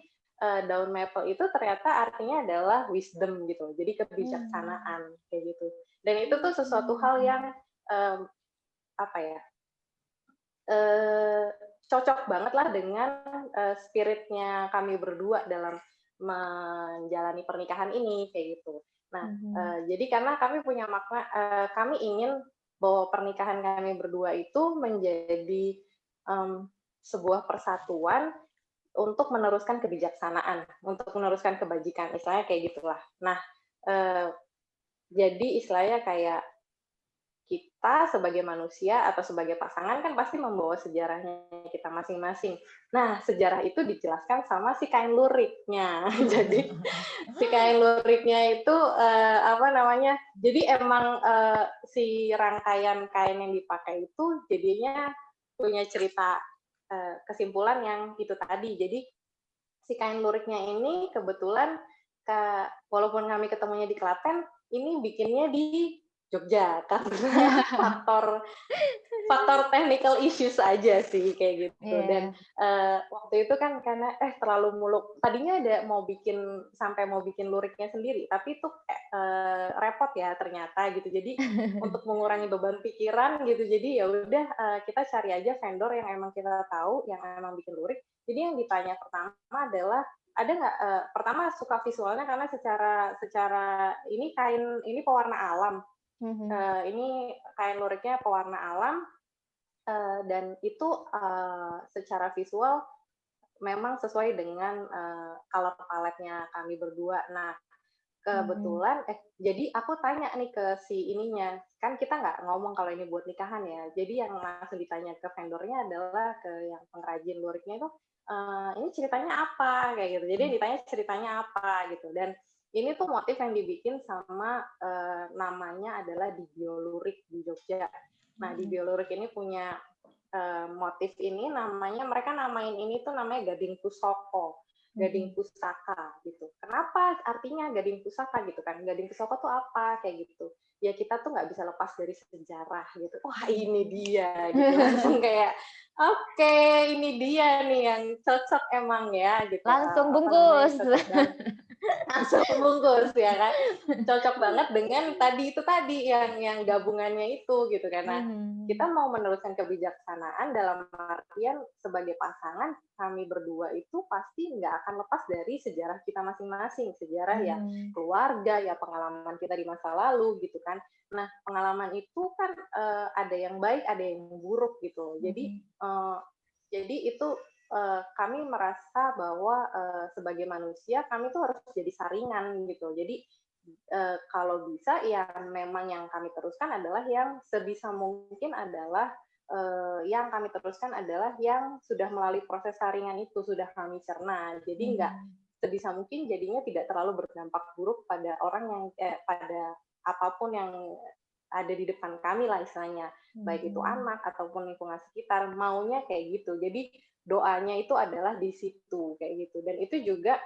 daun maple itu ternyata artinya adalah wisdom gitu. Jadi kebijaksanaan kayak gitu. Dan itu tuh sesuatu hal yang apa ya? eh, cocok banget lah dengan spiritnya kami berdua dalam menjalani pernikahan ini kayak gitu. Nah, jadi karena kami punya makna, kami ingin bahwa pernikahan kami berdua itu menjadi sebuah persatuan untuk meneruskan kebijaksanaan, untuk meneruskan kebajikan, istilahnya kayak gitulah. Nah, jadi istilahnya kayak kita sebagai manusia atau sebagai pasangan kan pasti membawa sejarahnya kita masing-masing. Nah, sejarah itu dijelaskan sama si kain lurik-nya. Jadi si kain lurik-nya itu apa namanya? Jadi emang si rangkaian kain yang dipakai itu jadinya punya cerita kesimpulan yang itu tadi. Jadi si kain lurik-nya ini kebetulan walaupun kami ketemunya di Klaten, ini bikinnya di Jogja karena faktor technical issues aja sih kayak gitu. Dan waktu itu kan karena terlalu muluk. Tadinya ada mau bikin luriknya sendiri, tapi itu repot ya ternyata gitu. Jadi untuk mengurangi beban pikiran gitu. Jadi ya udah kita cari aja vendor yang emang kita tahu yang emang bikin lurik. Jadi yang ditanya pertama adalah ada nggak pertama suka visualnya karena secara ini kain ini pewarna alam. Ini kain luriknya pewarna alam dan itu secara visual memang sesuai dengan color palette-nya kami berdua. Nah, kebetulan jadi aku tanya nih ke si ininya, kan kita nggak ngomong kalau ini buat nikahan ya. Jadi yang langsung ditanya ke vendornya adalah ke yang pengrajin luriknya itu ini ceritanya apa kayak gitu. Jadi ditanya ceritanya apa gitu. Dan ini tuh motif yang dibikin sama namanya adalah di Biolurik di Jogja. Nah, di Biolurik ini punya motif ini mereka namain ini tuh namanya Gading Pusoko. Gading Pusaka gitu. Kenapa artinya Gading Pusaka gitu kan? Gading Pusaka tuh apa kayak gitu? Ya kita tuh nggak bisa lepas dari sejarah gitu. Wah ini dia gitu. Langsung kayak oke, ini dia nih yang cocok emang ya gitu. Langsung bungkus. Langsung bungkus ya kan. Cocok banget dengan tadi yang gabungannya itu gitu karena kita mau meneruskan kebijaksanaan dalam artian sebagai pasangan kami berdua itu pasti nggak akan lepas dari sejarah kita masing-masing, sejarah ya keluarga, ya pengalaman kita di masa lalu gitu kan. Nah pengalaman itu kan ada yang baik, ada yang buruk gitu. Jadi itu kami merasa bahwa sebagai manusia kami tuh harus jadi saringan gitu. Jadi kalau bisa ya memang yang kami teruskan adalah yang sebisa mungkin adalah yang kami teruskan adalah yang sudah melalui proses saringan itu sudah kami cerna. Jadi nggak sebisa mungkin jadinya tidak terlalu berdampak buruk pada orang yang pada apapun yang ada di depan kami lah istilahnya, baik itu anak ataupun lingkungan sekitar maunya kayak gitu. Jadi doanya itu adalah di situ kayak gitu. Dan itu juga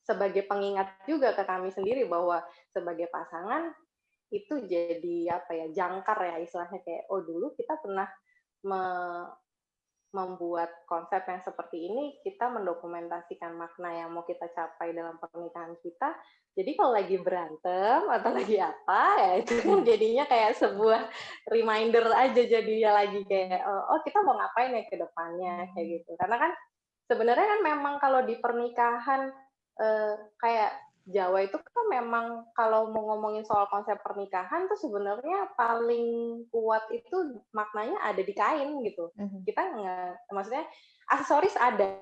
sebagai pengingat juga ke kami sendiri bahwa sebagai pasangan itu jadi apa ya jangkar ya istilahnya kayak dulu kita pernah membuat konsep yang seperti ini, kita mendokumentasikan makna yang mau kita capai dalam pernikahan kita. Jadi kalau lagi berantem atau lagi apa ya itu kan jadinya kayak sebuah reminder aja jadinya lagi kayak kita mau ngapain ya ke depannya kayak gitu. Karena kan sebenarnya kan memang kalau di pernikahan kayak Jawa itu kan memang kalau mau ngomongin soal konsep pernikahan tuh sebenarnya paling kuat itu maknanya ada di kain gitu. Kita maksudnya aksesoris ada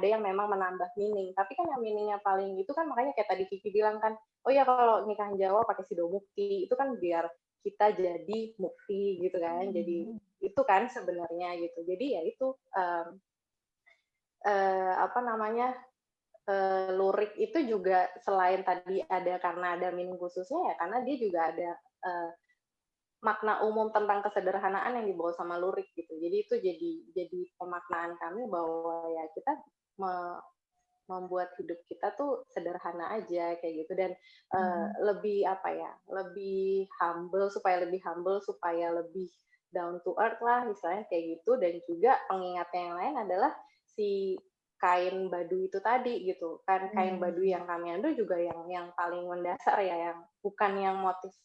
yang memang menambah meaning, tapi kan yang meaningnya paling itu kan makanya kayak tadi Kiki bilang kan, oh ya kalau nikahan Jawa pakai sido mukti itu kan biar kita jadi mukti gitu kan, jadi itu kan sebenarnya gitu. Jadi ya itu apa namanya lurik itu juga selain tadi ada karena ada meaning khususnya ya karena dia juga ada makna umum tentang kesederhanaan yang dibawa sama lurik gitu. Jadi itu jadi pemaknaan kami bahwa ya kita membuat hidup kita tuh sederhana aja kayak gitu, dan lebih apa ya, lebih humble supaya lebih down to earth lah istilahnya kayak gitu. Dan juga pengingatnya yang lain adalah si kain badu itu tadi gitu kan, kain badu yang kami ambil juga yang paling mendasar ya, yang bukan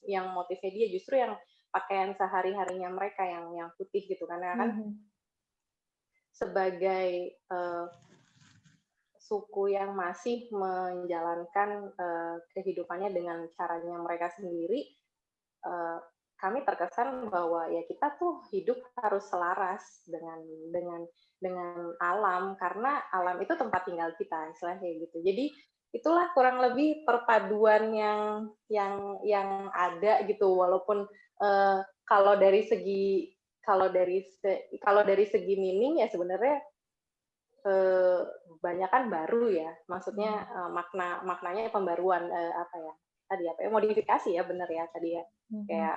yang motifnya dia, justru yang pakaian sehari-harinya mereka yang putih gitu kan, karena kan sebagai suku yang masih menjalankan kehidupannya dengan caranya mereka sendiri, kami terkesan bahwa ya kita tuh hidup harus selaras dengan alam, karena alam itu tempat tinggal kita, istilahnya kayak gitu. Jadi itulah kurang lebih perpaduan yang ada gitu, walaupun kalau dari segi meaning ya sebenarnya kebanyakan baru ya, maksudnya maknanya pembaruan, modifikasi ya, bener ya tadi ya, kayak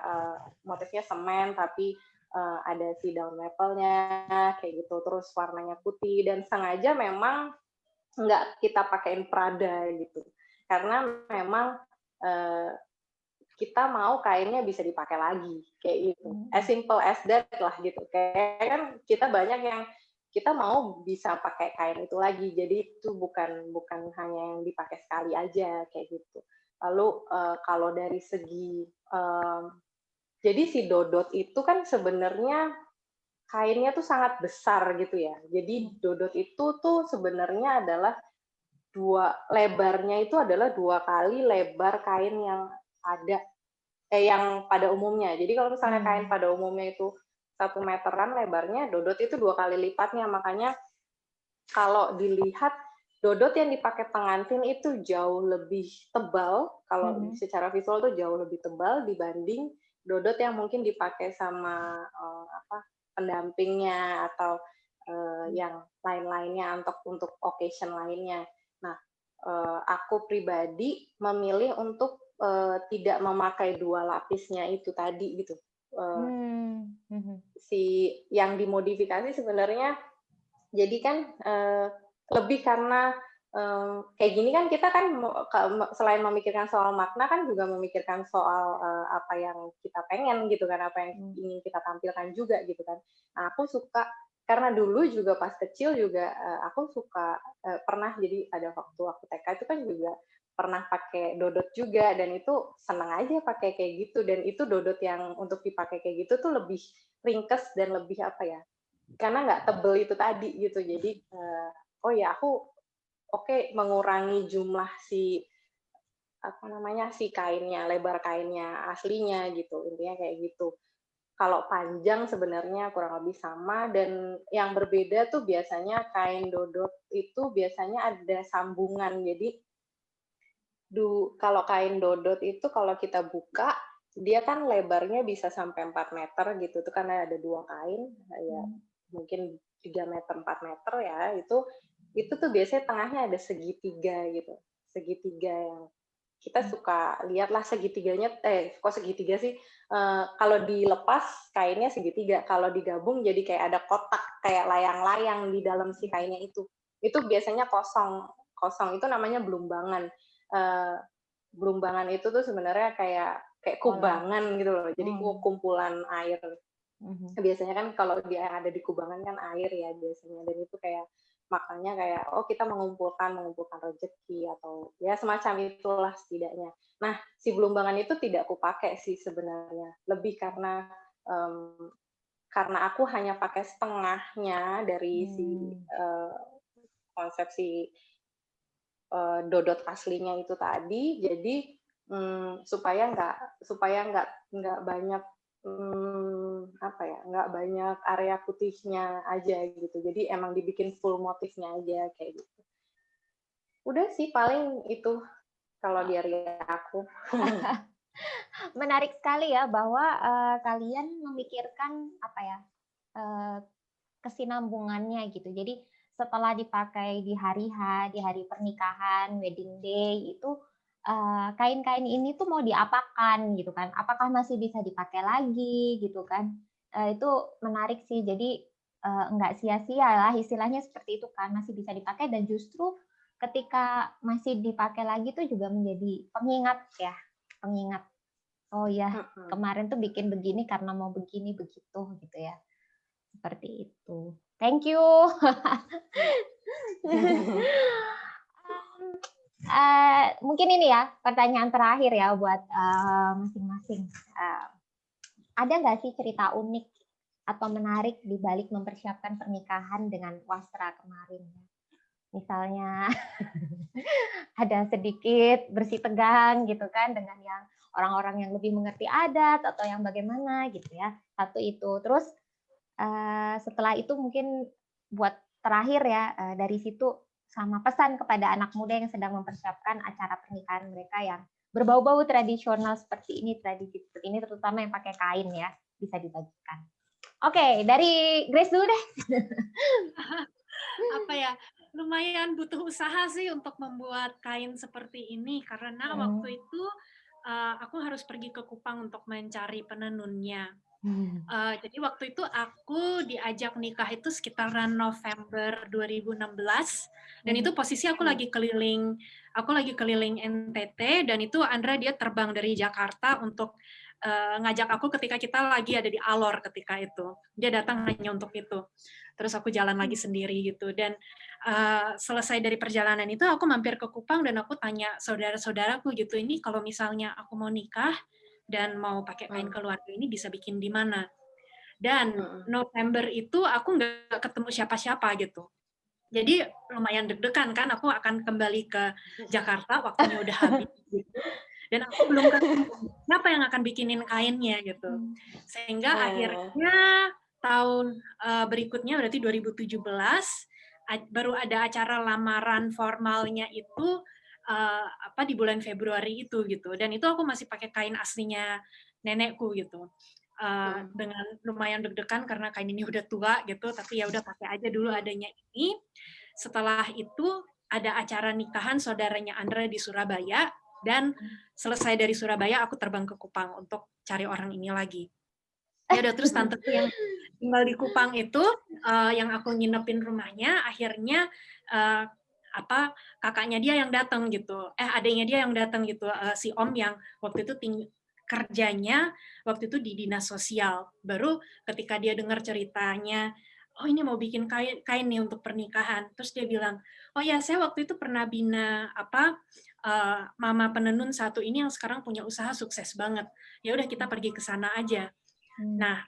motifnya semen tapi ada si daun maple-nya kayak gitu, terus warnanya putih, dan sengaja memang nggak kita pakein Prada gitu, karena memang kita mau kainnya bisa dipakai lagi kayak gitu, as simple as that lah gitu. Kayak kan kita banyak yang kita mau bisa pakai kain itu lagi, jadi itu bukan hanya yang dipakai sekali aja kayak gitu. Lalu kalau dari segi jadi si dodot itu kan sebenarnya kainnya tuh sangat besar gitu ya. Jadi dodot itu tuh sebenarnya adalah lebarnya itu adalah 2 kali lebar kain yang ada yang pada umumnya. Jadi kalau misalnya kain pada umumnya itu 1 meteran lebarnya, dodot itu 2 kali lipatnya. Makanya kalau dilihat dodot yang dipakai pengantin itu jauh lebih tebal, kalau secara visual tuh jauh lebih tebal dibanding dodot yang mungkin dipakai sama pendampingnya atau yang lain-lainnya untuk occasion lainnya. Nah, aku pribadi memilih untuk tidak memakai 2 lapisnya itu tadi gitu. Si yang dimodifikasi sebenarnya jadi kan lebih karena kayak gini kan kita kan selain memikirkan soal makna kan juga memikirkan soal apa yang kita pengen gitu kan, apa yang ingin kita tampilkan juga gitu kan. Nah, aku suka karena dulu juga pas kecil juga aku suka pernah, jadi ada waktu aku TK itu kan juga pernah pakai dodot juga, dan itu senang aja pakai kayak gitu, dan itu dodot yang untuk dipakai kayak gitu tuh lebih ringkes dan lebih apa ya, karena nggak tebel itu tadi gitu. Jadi oh ya aku mengurangi jumlah si kainnya, lebar kainnya aslinya gitu, intinya kayak gitu. Kalau panjang sebenarnya kurang lebih sama, dan yang berbeda tuh biasanya kain dodot itu biasanya ada sambungan. Jadi kalau kain dodot itu kalau kita buka, dia kan lebarnya bisa sampai 4 meter gitu, itu karena ada 2 kain, ya mungkin 3 meter, 4 meter ya, itu tuh biasanya tengahnya ada segitiga gitu. Segitiga yang kita suka lihatlah segitiganya, kok segitiga sih? Kalau dilepas kainnya segitiga, kalau digabung jadi kayak ada kotak, kayak layang-layang di dalam si kainnya itu. Itu biasanya kosong itu namanya belumbangan. Belumbangan itu tuh sebenarnya kayak kubangan gitu loh, jadi kumpulan air. Biasanya kan kalau dia ada di kubangan kan air ya biasanya, dan itu kayak makanya kayak kita mengumpulkan rezeki atau ya semacam itulah setidaknya. Nah, si belumbangan itu tidak kupakai sih sebenarnya, lebih karena aku hanya pakai setengahnya dari si konsep si dodot aslinya itu tadi, jadi supaya nggak banyak nggak banyak area putihnya aja gitu. Jadi emang dibikin full motifnya aja kayak gitu. Udah sih paling itu kalau dari aku. Menarik sekali ya bahwa kalian memikirkan apa ya, kesinambungannya gitu. Jadi setelah dipakai di hari H, di hari pernikahan, wedding day itu kain-kain ini tuh mau diapakan gitu kan? Apakah masih bisa dipakai lagi gitu kan? Itu menarik sih. Jadi enggak sia-sia lah istilahnya seperti itu kan, masih bisa dipakai dan justru ketika masih dipakai lagi tuh juga menjadi pengingat ya, pengingat. Oh ya, kemarin tuh bikin begini karena mau begini begitu gitu ya. Seperti itu. Thank you. Mungkin ini ya pertanyaan terakhir ya buat masing-masing. Ada nggak sih cerita unik atau menarik di balik mempersiapkan pernikahan dengan Wastra kemarin? Misalnya ada sedikit bersih tegang gitu kan dengan yang orang-orang yang lebih mengerti adat atau yang bagaimana gitu ya. Satu itu. Terus setelah itu mungkin buat terakhir ya dari situ sama pesan kepada anak muda yang sedang mempersiapkan acara pernikahan mereka yang berbau-bau tradisional seperti ini, tradisi seperti ini, terutama yang pakai kain ya, bisa dibagikan. Oke, dari Grace dulu deh. Apa ya, lumayan butuh usaha sih untuk membuat kain seperti ini, karena waktu itu aku harus pergi ke Kupang untuk mencari penenunnya. Jadi waktu itu aku diajak nikah itu sekitaran November 2016 dan itu posisi aku lagi keliling NTT dan itu Andra dia terbang dari Jakarta untuk ngajak aku ketika kita lagi ada di Alor ketika itu. Dia datang hanya untuk itu. Terus aku jalan lagi sendiri gitu dan selesai dari perjalanan itu aku mampir ke Kupang dan aku tanya saudara-saudaraku gitu, ini kalau misalnya aku mau nikah dan mau pakai kain keluarga ini bisa bikin di mana. Dan November itu aku nggak ketemu siapa-siapa gitu. Jadi lumayan deg-degan kan, aku akan kembali ke Jakarta, waktunya udah habis gitu. Dan aku belum ketemu siapa yang akan bikinin kainnya gitu. Sehingga akhirnya tahun berikutnya berarti 2017 baru ada acara lamaran formalnya itu di bulan Februari itu gitu. Dan itu aku masih pakai kain aslinya nenekku gitu. Dengan lumayan deg-degan karena kain ini udah tua gitu, tapi ya udah pakai aja dulu adanya ini. Setelah itu ada acara nikahan saudaranya Andra di Surabaya dan selesai dari Surabaya aku terbang ke Kupang untuk cari orang ini lagi. Ya udah, terus tanteku yang tinggal di Kupang itu yang aku nginepin rumahnya, akhirnya kakaknya dia yang datang gitu, adiknya dia yang datang gitu, si Om yang waktu itu kerjanya waktu itu di dinas sosial. Baru ketika dia dengar ceritanya, oh ini mau bikin kain nih untuk pernikahan, terus dia bilang, oh ya saya waktu itu pernah bina mama penenun satu ini yang sekarang punya usaha sukses banget. Ya udah kita pergi ke sana aja. Nah,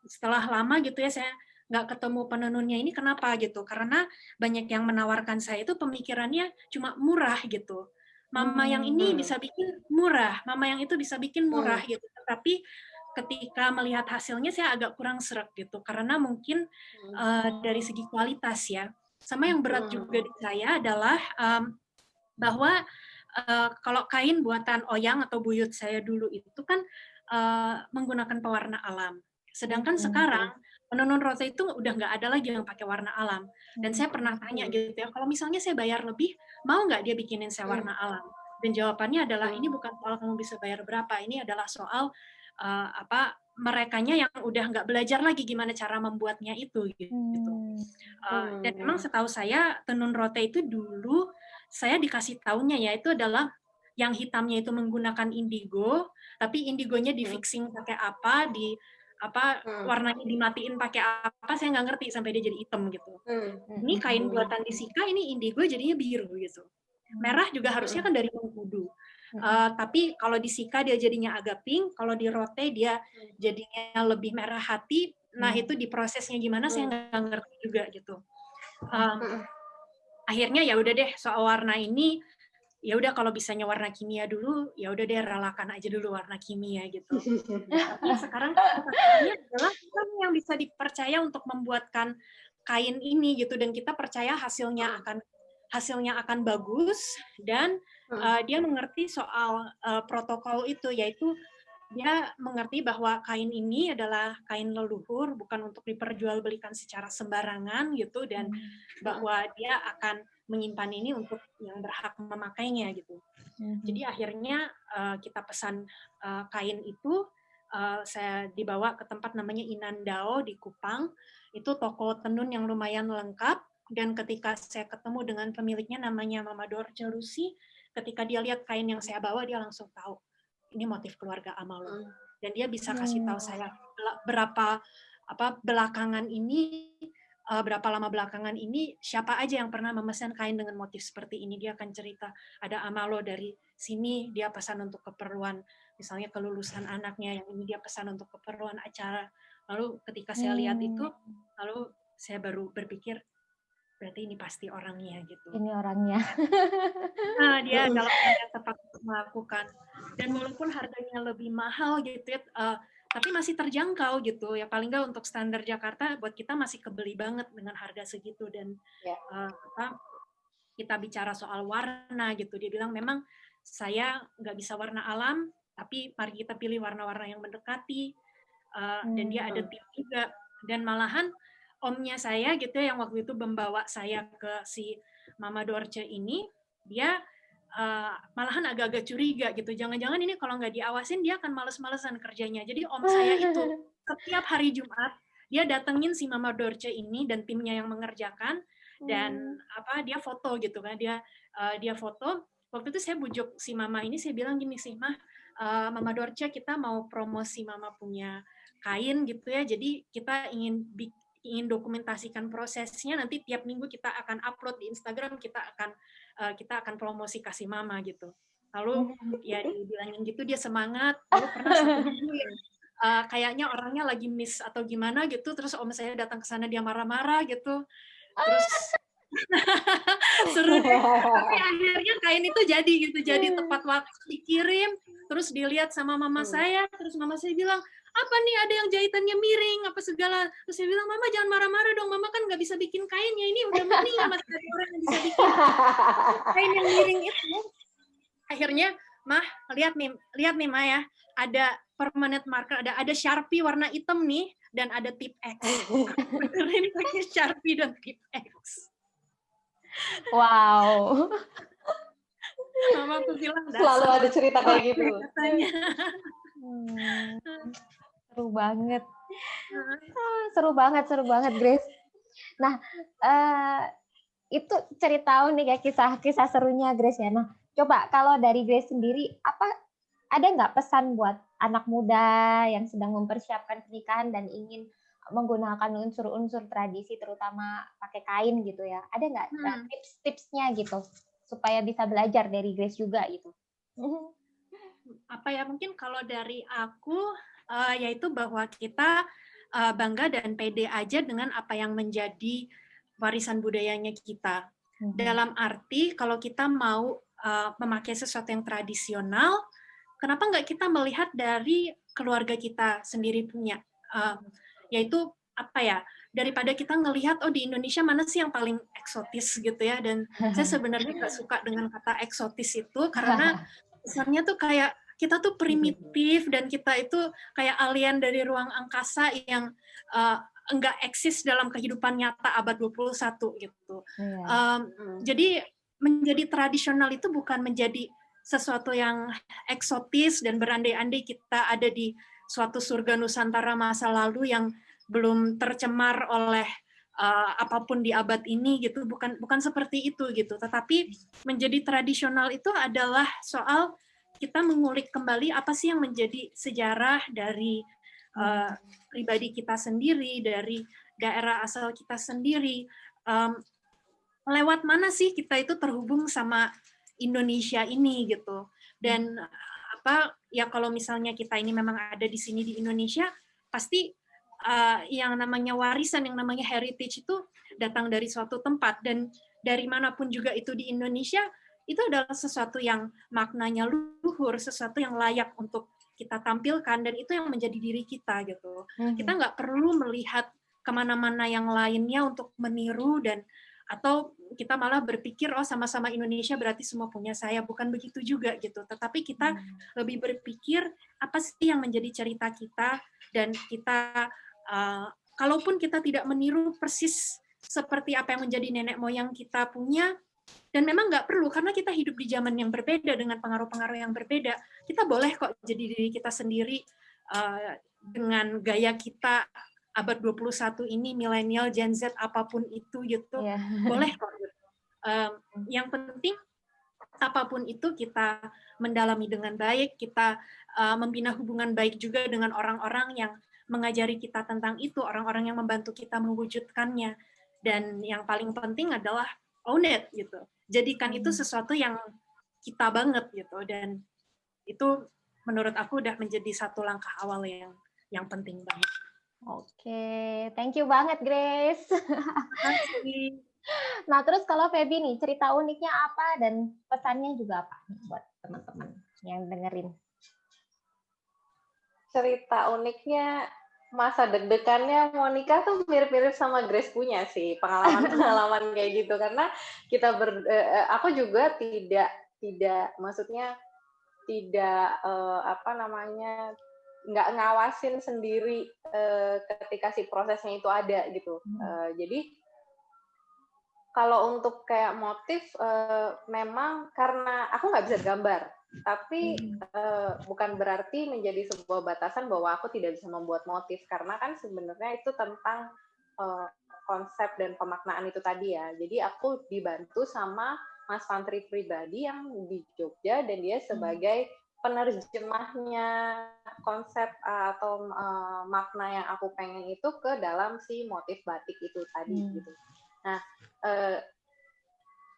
setelah lama gitu ya saya nggak ketemu penenunnya ini, kenapa gitu? Karena banyak yang menawarkan saya itu pemikirannya cuma murah gitu. Mama yang ini bisa bikin murah, mama yang itu bisa bikin murah gitu. Tapi ketika melihat hasilnya saya agak kurang sreg gitu. Karena mungkin dari segi kualitas ya. Sama yang berat juga di saya adalah bahwa kalau kain buatan Oyang atau buyut saya dulu itu kan menggunakan pewarna alam. Sedangkan sekarang penenun rote itu udah nggak ada lagi yang pakai warna alam. Dan saya pernah tanya gitu ya, kalau misalnya saya bayar lebih, mau nggak dia bikinin saya warna alam? Dan jawabannya adalah ini bukan soal kamu bisa bayar berapa, ini adalah soal merekanya yang udah nggak belajar lagi gimana cara membuatnya itu gitu. Dan memang setahu saya tenun rote itu dulu saya dikasih taunya ya itu adalah yang hitamnya itu menggunakan indigo, tapi indigonya di fixing pakai warnanya dimatiin pakai apa, saya nggak ngerti sampai dia jadi hitam gitu. Ini kain buatan di Sika, ini indigo jadinya biru gitu. Merah juga harusnya kan dari mengkudu. Tapi kalau di Sika dia jadinya agak pink, kalau di rote dia jadinya lebih merah hati. Nah itu di prosesnya gimana saya nggak ngerti juga gitu. Akhirnya ya udah deh soal warna ini, ya udah kalau bisanya warna kimia dulu, ya udah deh relakan aja dulu warna kimia gitu. Tapi sekarang tantangannya adalah yang bisa dipercaya untuk membuatkan kain ini gitu, dan kita percaya hasilnya akan bagus dan dia mengerti soal protokol itu, yaitu dia mengerti bahwa kain ini adalah kain leluhur, bukan untuk diperjualbelikan secara sembarangan gitu, dan bahwa dia akan menyimpan ini untuk yang berhak memakainya gitu. Jadi akhirnya kita pesan kain itu, saya dibawa ke tempat namanya Inandao di Kupang. Itu toko tenun yang lumayan lengkap, dan ketika saya ketemu dengan pemiliknya namanya Mama Dorce Lucy, ketika dia lihat kain yang saya bawa, dia langsung tahu ini motif keluarga Amalo. Dan dia bisa kasih tahu saya berapa belakangan ini, berapa lama belakangan ini siapa aja yang pernah memesan kain dengan motif seperti ini. Dia akan cerita ada Amalo dari sini, dia pesan untuk keperluan misalnya kelulusan anaknya, yang ini dia pesan untuk keperluan acara. Lalu ketika saya lihat itu, lalu saya baru berpikir berarti ini pasti orangnya gitu. Ini orangnya. Nah, dia dalam yang tepat untuk melakukan. Dan walaupun harganya lebih mahal gitu ya, tapi masih terjangkau gitu ya, paling nggak untuk standar Jakarta buat kita masih kebeli banget dengan harga segitu. Dan kita bicara soal warna gitu, dia bilang memang saya nggak bisa warna alam, tapi mari kita pilih warna-warna yang mendekati. Dan dia ada tim juga, dan malahan omnya saya gitu yang waktu itu membawa saya ke si Mama Dorce ini, dia malahan agak-agak curiga gitu, jangan-jangan ini kalau nggak diawasin dia akan males-malesan kerjanya. Jadi om saya itu setiap hari Jumat dia datengin si Mama Dorce ini dan timnya yang mengerjakan, dan dia foto gitu kan, dia foto. Waktu itu saya bujuk si Mama ini, saya bilang gini sih, Mah, Mama Dorce kita mau promosi Mama punya kain gitu ya, jadi kita ingin dokumentasikan prosesnya, nanti tiap minggu kita akan upload di Instagram, kita akan promosi kasih Mama gitu. Lalu ya dibilangin gitu dia semangat. Lalu pernah satu minggu ya kayaknya orangnya lagi miss atau gimana gitu, terus om saya datang ke sana dia marah-marah gitu, terus seru deh. Tapi akhirnya kain itu jadi tepat waktu dikirim, terus dilihat sama mama saya, terus mama saya bilang, apa nih ada yang jahitannya miring apa segala. Terus saya bilang, Mama jangan marah-marah dong, Mama kan nggak bisa bikin kainnya, ini udah meninggal, masih ada orang yang bisa bikin kain yang miring itu. Akhirnya Mah lihat nih Mah ya, ada permanent marker, ada Sharpie warna hitam nih, dan ada tip X. Benerin pakai Sharpie dan tip X. Wow. Mama tuh bilang selalu ada cerita kayak gitu. Seru banget. Seru banget, Grace. Nah, itu cerita nih kayak kisah serunya Grace ya. Nah, coba kalau dari Grace sendiri, ada nggak pesan buat anak muda yang sedang mempersiapkan pernikahan dan ingin menggunakan unsur-unsur tradisi, terutama pakai kain gitu ya? Ada nggak tips-tipsnya gitu supaya bisa belajar dari Grace juga gitu? Mungkin kalau dari aku yaitu bahwa kita bangga dan pede aja dengan apa yang menjadi warisan budayanya kita. Dalam arti kalau kita mau memakai sesuatu yang tradisional, kenapa nggak kita melihat dari keluarga kita sendiri punya, yaitu daripada kita ngelihat di Indonesia mana sih yang paling eksotis gitu ya. Dan saya sebenarnya nggak suka dengan kata eksotis itu, karena kesannya tuh kayak kita tuh primitif dan kita itu kayak alien dari ruang angkasa yang enggak eksis dalam kehidupan nyata abad 21 gitu. Jadi menjadi tradisional itu bukan menjadi sesuatu yang eksotis dan berandai-andai kita ada di suatu surga Nusantara masa lalu yang belum tercemar oleh apapun di abad ini gitu, bukan seperti itu gitu. Tetapi menjadi tradisional itu adalah soal kita mengulik kembali apa sih yang menjadi sejarah dari pribadi kita sendiri, dari daerah asal kita sendiri, lewat mana sih kita itu terhubung sama Indonesia ini gitu. Dan kalau misalnya kita ini memang ada di sini di Indonesia, pasti yang namanya warisan, yang namanya heritage itu datang dari suatu tempat, dan dari manapun juga itu di Indonesia, itu adalah sesuatu yang maknanya luhur, sesuatu yang layak untuk kita tampilkan, dan itu yang menjadi diri kita gitu. Kita nggak perlu melihat kemana-mana yang lainnya untuk meniru dan Atau kita malah berpikir, oh sama-sama Indonesia berarti semua punya saya. Bukan begitu juga gitu. Tetapi kita lebih berpikir apa sih yang menjadi cerita kita, dan kita kalaupun kita tidak meniru persis seperti apa yang menjadi nenek moyang kita punya, dan memang nggak perlu karena kita hidup di zaman yang berbeda dengan pengaruh-pengaruh yang berbeda. Kita boleh kok jadi diri kita sendiri dengan gaya kita abad 21 ini, milenial, Gen Z, apapun itu gitu. Boleh kok. Yang penting apapun itu kita mendalami dengan baik, kita membina hubungan baik juga dengan orang-orang yang mengajari kita tentang itu, orang-orang yang membantu kita mewujudkannya. Dan yang paling penting adalah own it gitu. Jadikan itu sesuatu yang kita banget gitu, dan itu menurut aku udah menjadi satu langkah awal yang penting banget. Oke, thank you banget Grace. Makasih. Nah, terus kalau Feby nih, cerita uniknya apa dan pesannya juga apa buat teman-teman yang dengerin? Cerita uniknya, masa deg-degannya mau nikah tuh mirip-mirip sama Grace punya sih, pengalaman-pengalaman kayak gitu. Karena aku juga tidak maksudnya tidak nggak ngawasin sendiri ketika si prosesnya itu ada gitu. Jadi kalau untuk kayak motif, memang karena aku nggak bisa gambar, tapi bukan berarti menjadi sebuah batasan bahwa aku tidak bisa membuat motif, karena kan sebenarnya itu tentang konsep dan pemaknaan itu tadi ya. Jadi aku dibantu sama Mas Fantri pribadi yang di Jogja, dan dia sebagai penerjemahnya konsep atau makna yang aku pengen itu ke dalam si motif batik itu tadi gitu. Nah,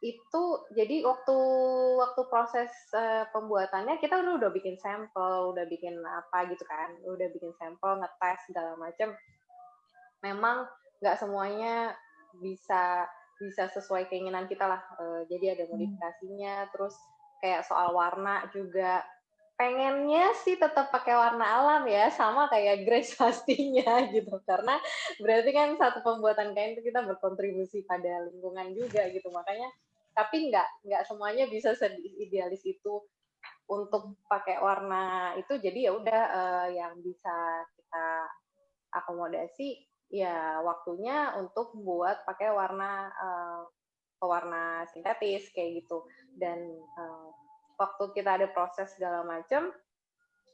itu jadi waktu proses pembuatannya kita udah bikin sampel, udah bikin apa gitu kan, udah bikin sampel, ngetes segala macam. Memang nggak semuanya bisa sesuai keinginan kita lah. Jadi ada modifikasinya, terus kayak soal warna juga pengennya sih tetap pakai warna alam ya, sama kayak Grace pastinya gitu, karena berarti kan satu pembuatan kain itu kita berkontribusi pada lingkungan juga gitu, makanya tapi nggak semuanya bisa seidealis itu untuk pakai warna itu. Jadi ya udah yang bisa kita akomodasi ya waktunya untuk buat pakai pewarna sintetis kayak gitu. Dan waktu kita ada proses segala macam,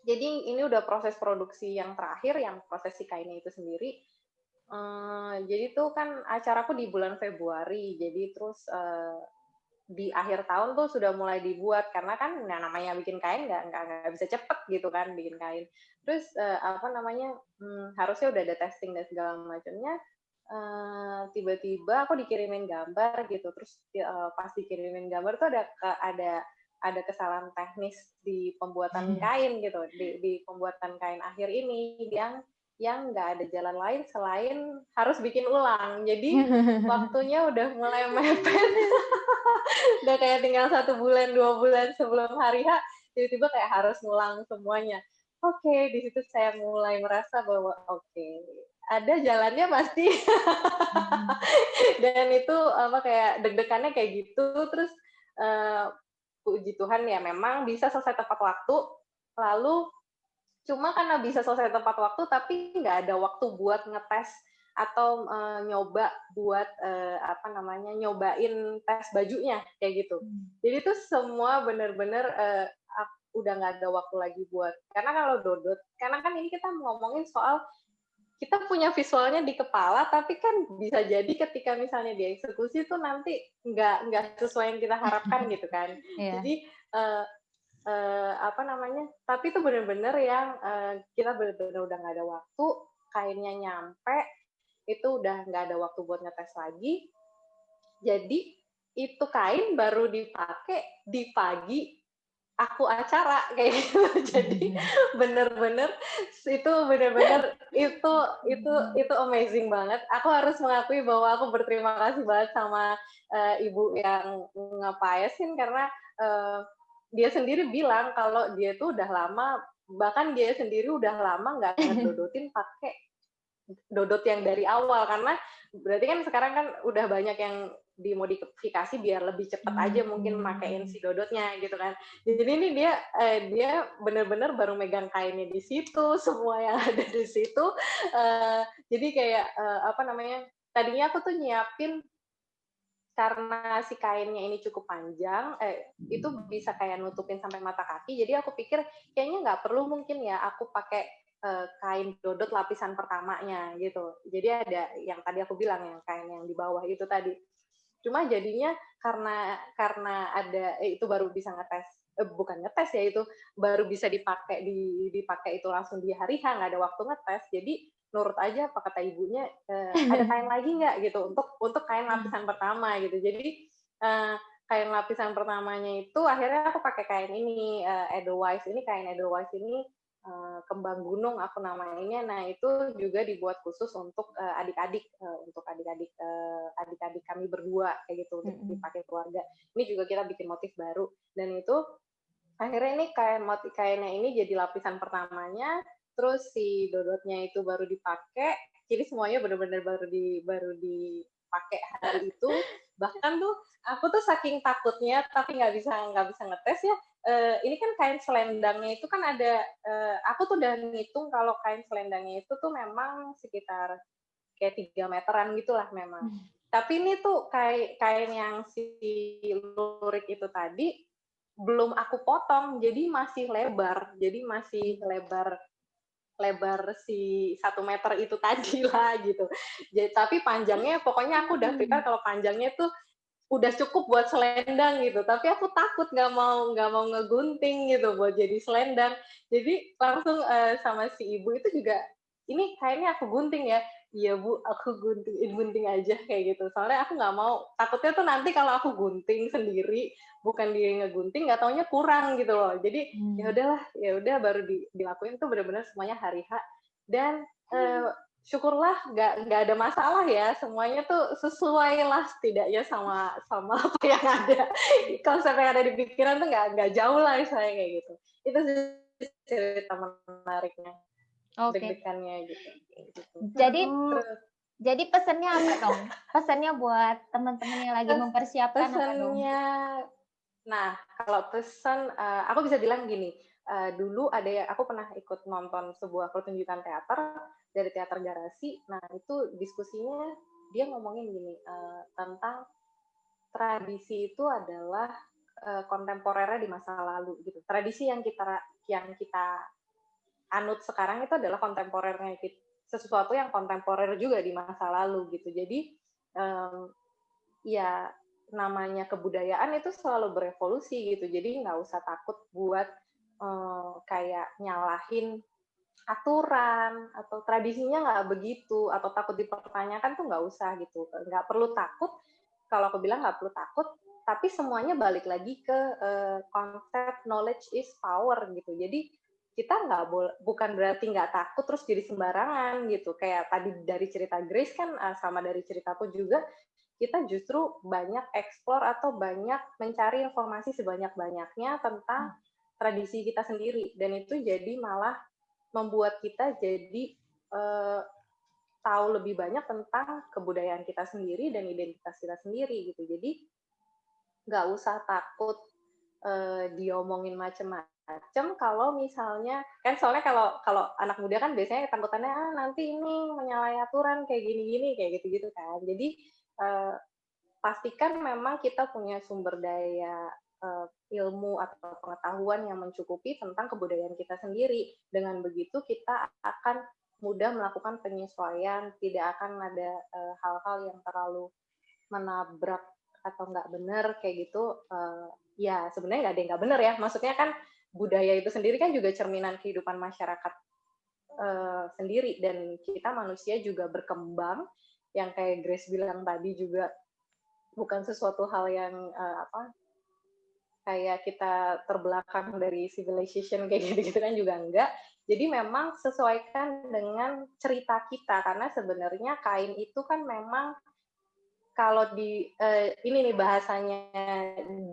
jadi ini udah proses produksi yang terakhir, yang proses si kainnya itu sendiri. Jadi tuh kan acaraku di bulan Februari, jadi terus di akhir tahun tuh sudah mulai dibuat, karena kan namanya bikin kain nggak bisa cepet gitu kan bikin kain. Terus harusnya udah ada testing dan segala macamnya. Tiba-tiba aku dikirimin gambar gitu, terus pas dikirimin gambar tuh ada kesalahan teknis di pembuatan kain gitu, di pembuatan kain akhir ini yang nggak ada jalan lain selain harus bikin ulang. Jadi waktunya udah mulai mepet, udah kayak tinggal 1 bulan 2 bulan sebelum hari H, tiba-tiba kayak harus ngulang semuanya. Oke, di situ saya mulai merasa bahwa ada jalannya pasti. Dan itu kayak deg-degannya kayak gitu. Terus puji Tuhan ya memang bisa selesai tepat waktu. Lalu cuma karena bisa selesai tepat waktu tapi nggak ada waktu buat ngetes atau nyoba buat nyobain tes bajunya kayak gitu. Jadi itu semua bener-bener udah nggak ada waktu lagi buat, karena kalau dodot, karena kan ini kita ngomongin soal kita punya visualnya di kepala, tapi kan bisa jadi ketika misalnya dieksekusi tuh nanti nggak sesuai yang kita harapkan gitu kan. Jadi tapi itu benar-benar yang kita benar-benar udah nggak ada waktu, kainnya nyampe, itu udah nggak ada waktu buat ngetes lagi. Jadi itu kain baru dipakai di pagi aku acara kayak gitu. Jadi bener-bener itu amazing banget. Aku harus mengakui bahwa aku berterima kasih banget sama ibu yang ngepaesin, karena dia sendiri bilang kalau dia tuh udah lama, bahkan dia sendiri udah lama nggak ngedodotin pakai dodot yang dari awal, karena berarti kan sekarang kan udah banyak yang dimodifikasi biar lebih cepat aja mungkin makein si dodotnya gitu kan. Jadi ini dia benar-benar baru megang kainnya di situ, semua yang ada di situ. Jadi kayak apa namanya? Tadinya aku tuh nyiapin karena si kainnya ini cukup panjang, itu bisa kayak nutupin sampai mata kaki. Jadi aku pikir kayaknya nggak perlu mungkin ya aku pakai kain dodot lapisan pertamanya gitu. Jadi ada yang tadi aku bilang yang kain yang di bawah itu tadi. Cuma jadinya karena ada itu baru bisa ngetes, bukan ngetes ya, itu baru bisa dipakai itu langsung di hari H, nggak ada waktu ngetes. Jadi nurut aja apa kata ibunya, ada kain lagi nggak gitu untuk kain lapisan pertama gitu. Jadi kain lapisan pertamanya itu akhirnya aku pakai kain ini, Edelweiss ini, kain Edelweiss ini kembang gunung aku namainnya. Nah itu juga dibuat khusus untuk adik-adik, untuk adik-adik kami berdua kayak gitu, untuk dipakai keluarga. Ini juga kita bikin motif baru, dan itu akhirnya ini kainnya ini jadi lapisan pertamanya. Terus si dodotnya itu baru dipakai, jadi semuanya benar-benar baru dipakai hari itu. Bahkan tuh aku tuh saking takutnya, tapi nggak bisa ngetes ya. Ini kan kain selendangnya itu kan ada, aku tuh udah ngitung kalau kain selendangnya itu tuh memang sekitar kayak 3 meteran gitulah memang. Tapi ini tuh kain yang si lurik itu tadi belum aku potong, jadi masih lebar. Jadi masih lebar si 1 meter itu tadi lah gitu. Jadi, tapi panjangnya pokoknya aku udah prepare kalau panjangnya tuh udah cukup buat selendang gitu. Tapi aku takut nggak mau ngegunting gitu buat jadi selendang. Jadi langsung sama si ibu itu juga, ini kayaknya aku gunting ya. Iya Bu, aku gunting aja kayak gitu. Soalnya aku nggak mau, takutnya tuh nanti kalau aku gunting sendiri, bukan dia ngegunting, nggak taunya kurang gitu loh. Jadi ya udah baru dilakuin tuh benar-benar semuanya hari H. Dan syukurlah nggak ada masalah ya, semuanya tuh sesuai lah setidaknya sama apa yang ada, konsep yang ada di pikiran tuh nggak jauh lah saya kayak gitu. Itu sih cerita menariknya. Deg-degannya gitu. Jadi pesannya apa dong? Pesannya buat teman-teman yang lagi mempersiapkan apa dong? Nah, kalau pesan, aku bisa bilang gini, dulu aku pernah ikut nonton sebuah pertunjukan teater dari Teater Garasi. Nah, itu diskusinya dia ngomongin gini, tentang tradisi itu adalah kontemporernya di masa lalu gitu. Tradisi yang kita anut sekarang itu adalah kontemporernya, sesuatu yang kontemporer juga di masa lalu gitu. Jadi ya namanya kebudayaan itu selalu berevolusi gitu. Jadi nggak usah takut buat kayak nyalahin aturan atau tradisinya nggak begitu, atau takut dipertanyakan tuh nggak usah gitu. Nggak perlu takut. Kalau aku bilang nggak perlu takut, tapi semuanya balik lagi ke konsep knowledge is power gitu. Jadi kita bukan berarti nggak takut terus jadi sembarangan gitu. Kayak tadi dari cerita Grace kan, sama dari ceritaku juga, kita justru banyak eksplor atau banyak mencari informasi sebanyak-banyaknya tentang tradisi kita sendiri. Dan itu jadi malah membuat kita jadi tahu lebih banyak tentang kebudayaan kita sendiri dan identitas kita sendiri gitu. Jadi nggak usah takut diomongin macem-macem. Kalau misalnya kan, soalnya kalau anak muda kan biasanya takutannya nanti ini menyalahi aturan kayak gini-gini kayak gitu-gitu kan. Jadi pastikan memang kita punya sumber daya ilmu atau pengetahuan yang mencukupi tentang kebudayaan kita sendiri. Dengan begitu kita akan mudah melakukan penyesuaian, tidak akan ada hal-hal yang terlalu menabrak atau nggak benar kayak gitu. Ya sebenarnya nggak ada yang nggak benar ya. Maksudnya kan budaya itu sendiri kan juga cerminan kehidupan masyarakat sendiri, dan kita manusia juga berkembang. Yang kayak Grace bilang tadi juga bukan sesuatu hal yang kayak kita terbelakang dari civilization kayak gitu-gitu kan juga enggak. Jadi memang sesuaikan dengan cerita kita, karena sebenarnya kain itu kan memang kalau ini nih bahasanya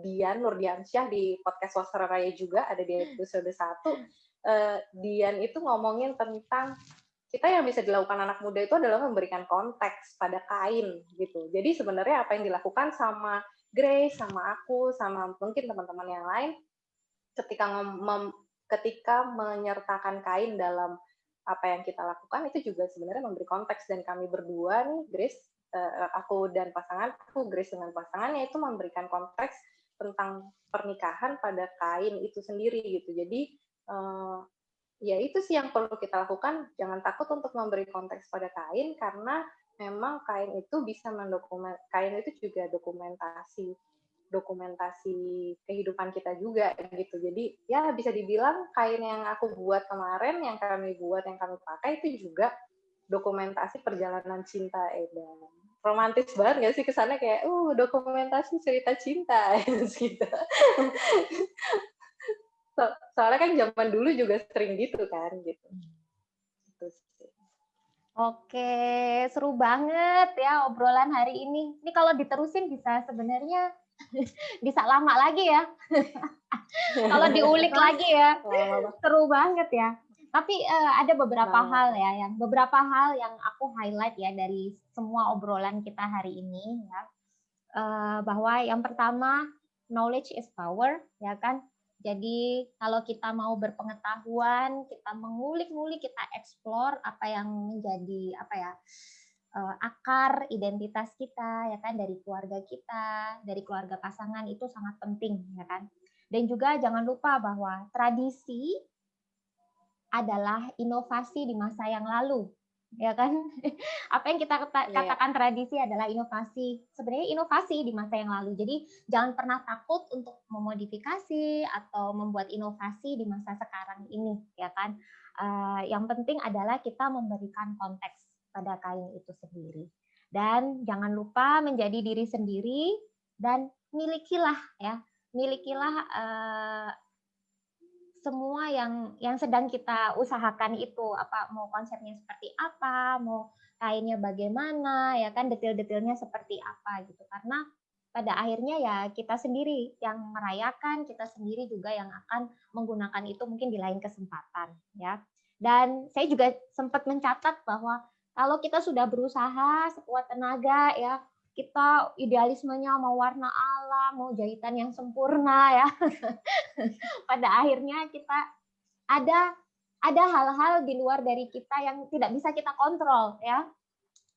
Dian Nurdiansyah di podcast Wasra Raya juga ada di episode 1, Dian itu ngomongin tentang kita yang bisa dilakukan anak muda itu adalah memberikan konteks pada kain gitu. Jadi sebenarnya apa yang dilakukan sama Grace, sama aku, sama mungkin teman-teman yang lain ketika menyertakan kain dalam apa yang kita lakukan itu juga sebenarnya memberi konteks, dan kami berdua nih, Grace, aku dan pasanganku, Grace dengan pasangannya itu memberikan konteks tentang pernikahan pada kain itu sendiri gitu. Jadi ya itu sih yang perlu kita lakukan, jangan takut untuk memberi konteks pada kain, karena memang kain itu bisa kain itu juga dokumentasi kehidupan kita juga gitu. Jadi ya bisa dibilang kain yang aku buat kemarin, yang kami pakai itu juga dokumentasi perjalanan cinta Edan. Romantis banget nggak sih kesannya, kayak dokumentasi cerita cinta gitu. Soalnya kan zaman dulu juga sering gitu kan gitu. Oke, seru banget ya obrolan hari ini. Ini kalau diterusin bisa sebenarnya bisa lama lagi ya. Kalau diulik lagi ya, seru banget ya. Tapi ada beberapa hal yang aku highlight ya dari semua obrolan kita hari ini ya. Bahwa yang pertama, knowledge is power, ya kan? Jadi kalau kita mau berpengetahuan, kita mengulik-ngulik, kita explore apa yang menjadi akar identitas kita, ya kan, dari keluarga kita, dari keluarga pasangan, itu sangat penting, ya kan. Dan juga jangan lupa bahwa tradisi adalah inovasi di masa yang lalu, ya kan. Apa yang kita katakan tradisi adalah inovasi, sebenarnya inovasi di masa yang lalu. Jadi jangan pernah takut untuk memodifikasi atau membuat inovasi di masa sekarang ini, ya kan. Yang penting adalah kita memberikan konteks pada kain itu sendiri, dan jangan lupa menjadi diri sendiri, dan milikilah semua yang sedang kita usahakan itu, mau konsepnya seperti apa, mau kainnya bagaimana, ya kan, detail-detailnya seperti apa gitu. Karena pada akhirnya ya kita sendiri yang merayakan, kita sendiri juga yang akan menggunakan itu mungkin di lain kesempatan, ya. Dan saya juga sempat mencatat bahwa kalau kita sudah berusaha sekuat tenaga, ya, kita idealismenya mau warna alam, mau jahitan yang sempurna, ya. Pada akhirnya kita ada hal-hal di luar dari kita yang tidak bisa kita kontrol, ya.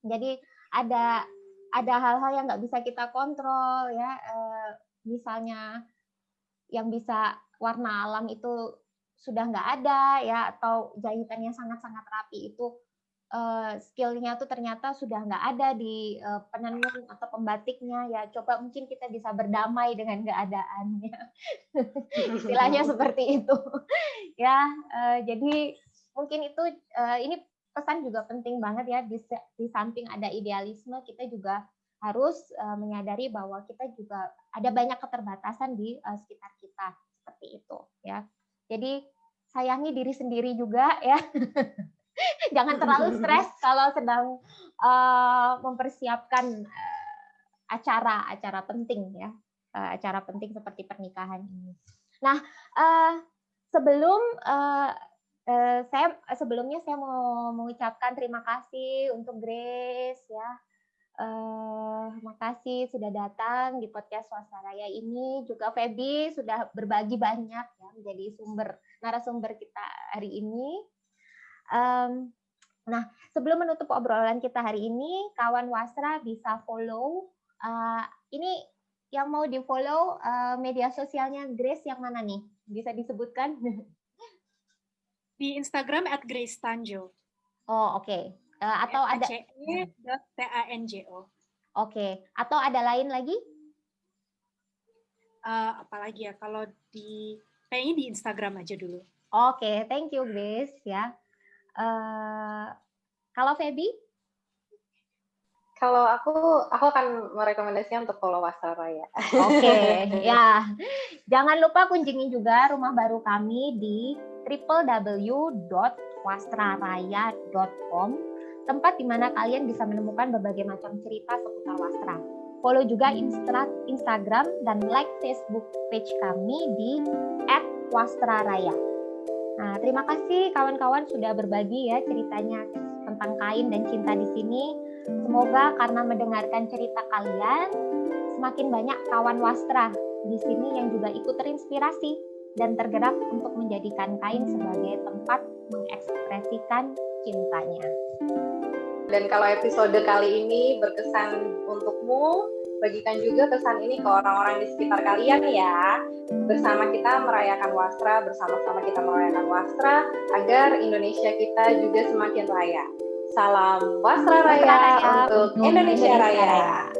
Jadi ada hal-hal yang nggak bisa kita kontrol, ya. Misalnya yang bisa warna alam itu sudah nggak ada, ya, atau jahitannya sangat-sangat rapi itu skill-nya tuh ternyata sudah nggak ada di penenun atau pembatiknya, ya. Coba mungkin kita bisa berdamai dengan keadaannya. Istilahnya seperti itu, ya. Jadi mungkin itu ini pesan juga penting banget ya, di samping ada idealisme, kita juga harus menyadari bahwa kita juga ada banyak keterbatasan di sekitar kita, seperti itu, ya. Jadi sayangi diri sendiri juga, ya. Jangan terlalu stres kalau sedang mempersiapkan acara penting, ya, acara penting seperti pernikahan ini. Nah, sebelumnya saya mau mengucapkan terima kasih untuk Grace, ya. Makasih sudah datang di podcast Swasta Raya ini. Juga Feby sudah berbagi banyak, ya, menjadi narasumber kita hari ini. Nah, sebelum menutup obrolan kita hari ini, kawan Wasra bisa follow. Ini yang mau di-follow media sosialnya Grace yang mana nih? Bisa disebutkan? Di Instagram @gracetanjo. Oh, oke. Atau ada @tanjo. Oke. Atau ada lain lagi? Apalagi ya, kalau kayaknya di Instagram aja dulu. Oke, thank you Grace, ya. Kalau Feby? Kalau aku akan merekomendasikan untuk follow Wasra Raya. Oke, ya. Jangan lupa kunjungi juga rumah baru kami di www.wastraraya.com, tempat di mana kalian bisa menemukan berbagai macam cerita seputar Wastra. Follow juga Instagram dan like Facebook page kami di @wastraraya. Nah, terima kasih kawan-kawan sudah berbagi ya ceritanya tentang kain dan cinta di sini. Semoga karena mendengarkan cerita kalian, semakin banyak kawan wastra di sini yang juga ikut terinspirasi dan tergerak untuk menjadikan kain sebagai tempat mengekspresikan cintanya. Dan kalau episode kali ini berkesan untukmu, bagikan juga pesan ini ke orang-orang di sekitar kalian ya. Bersama kita merayakan Wastra, bersama-sama kita merayakan Wastra, agar Indonesia kita juga semakin raya. Salam Wastra Raya untuk Indonesia Raya.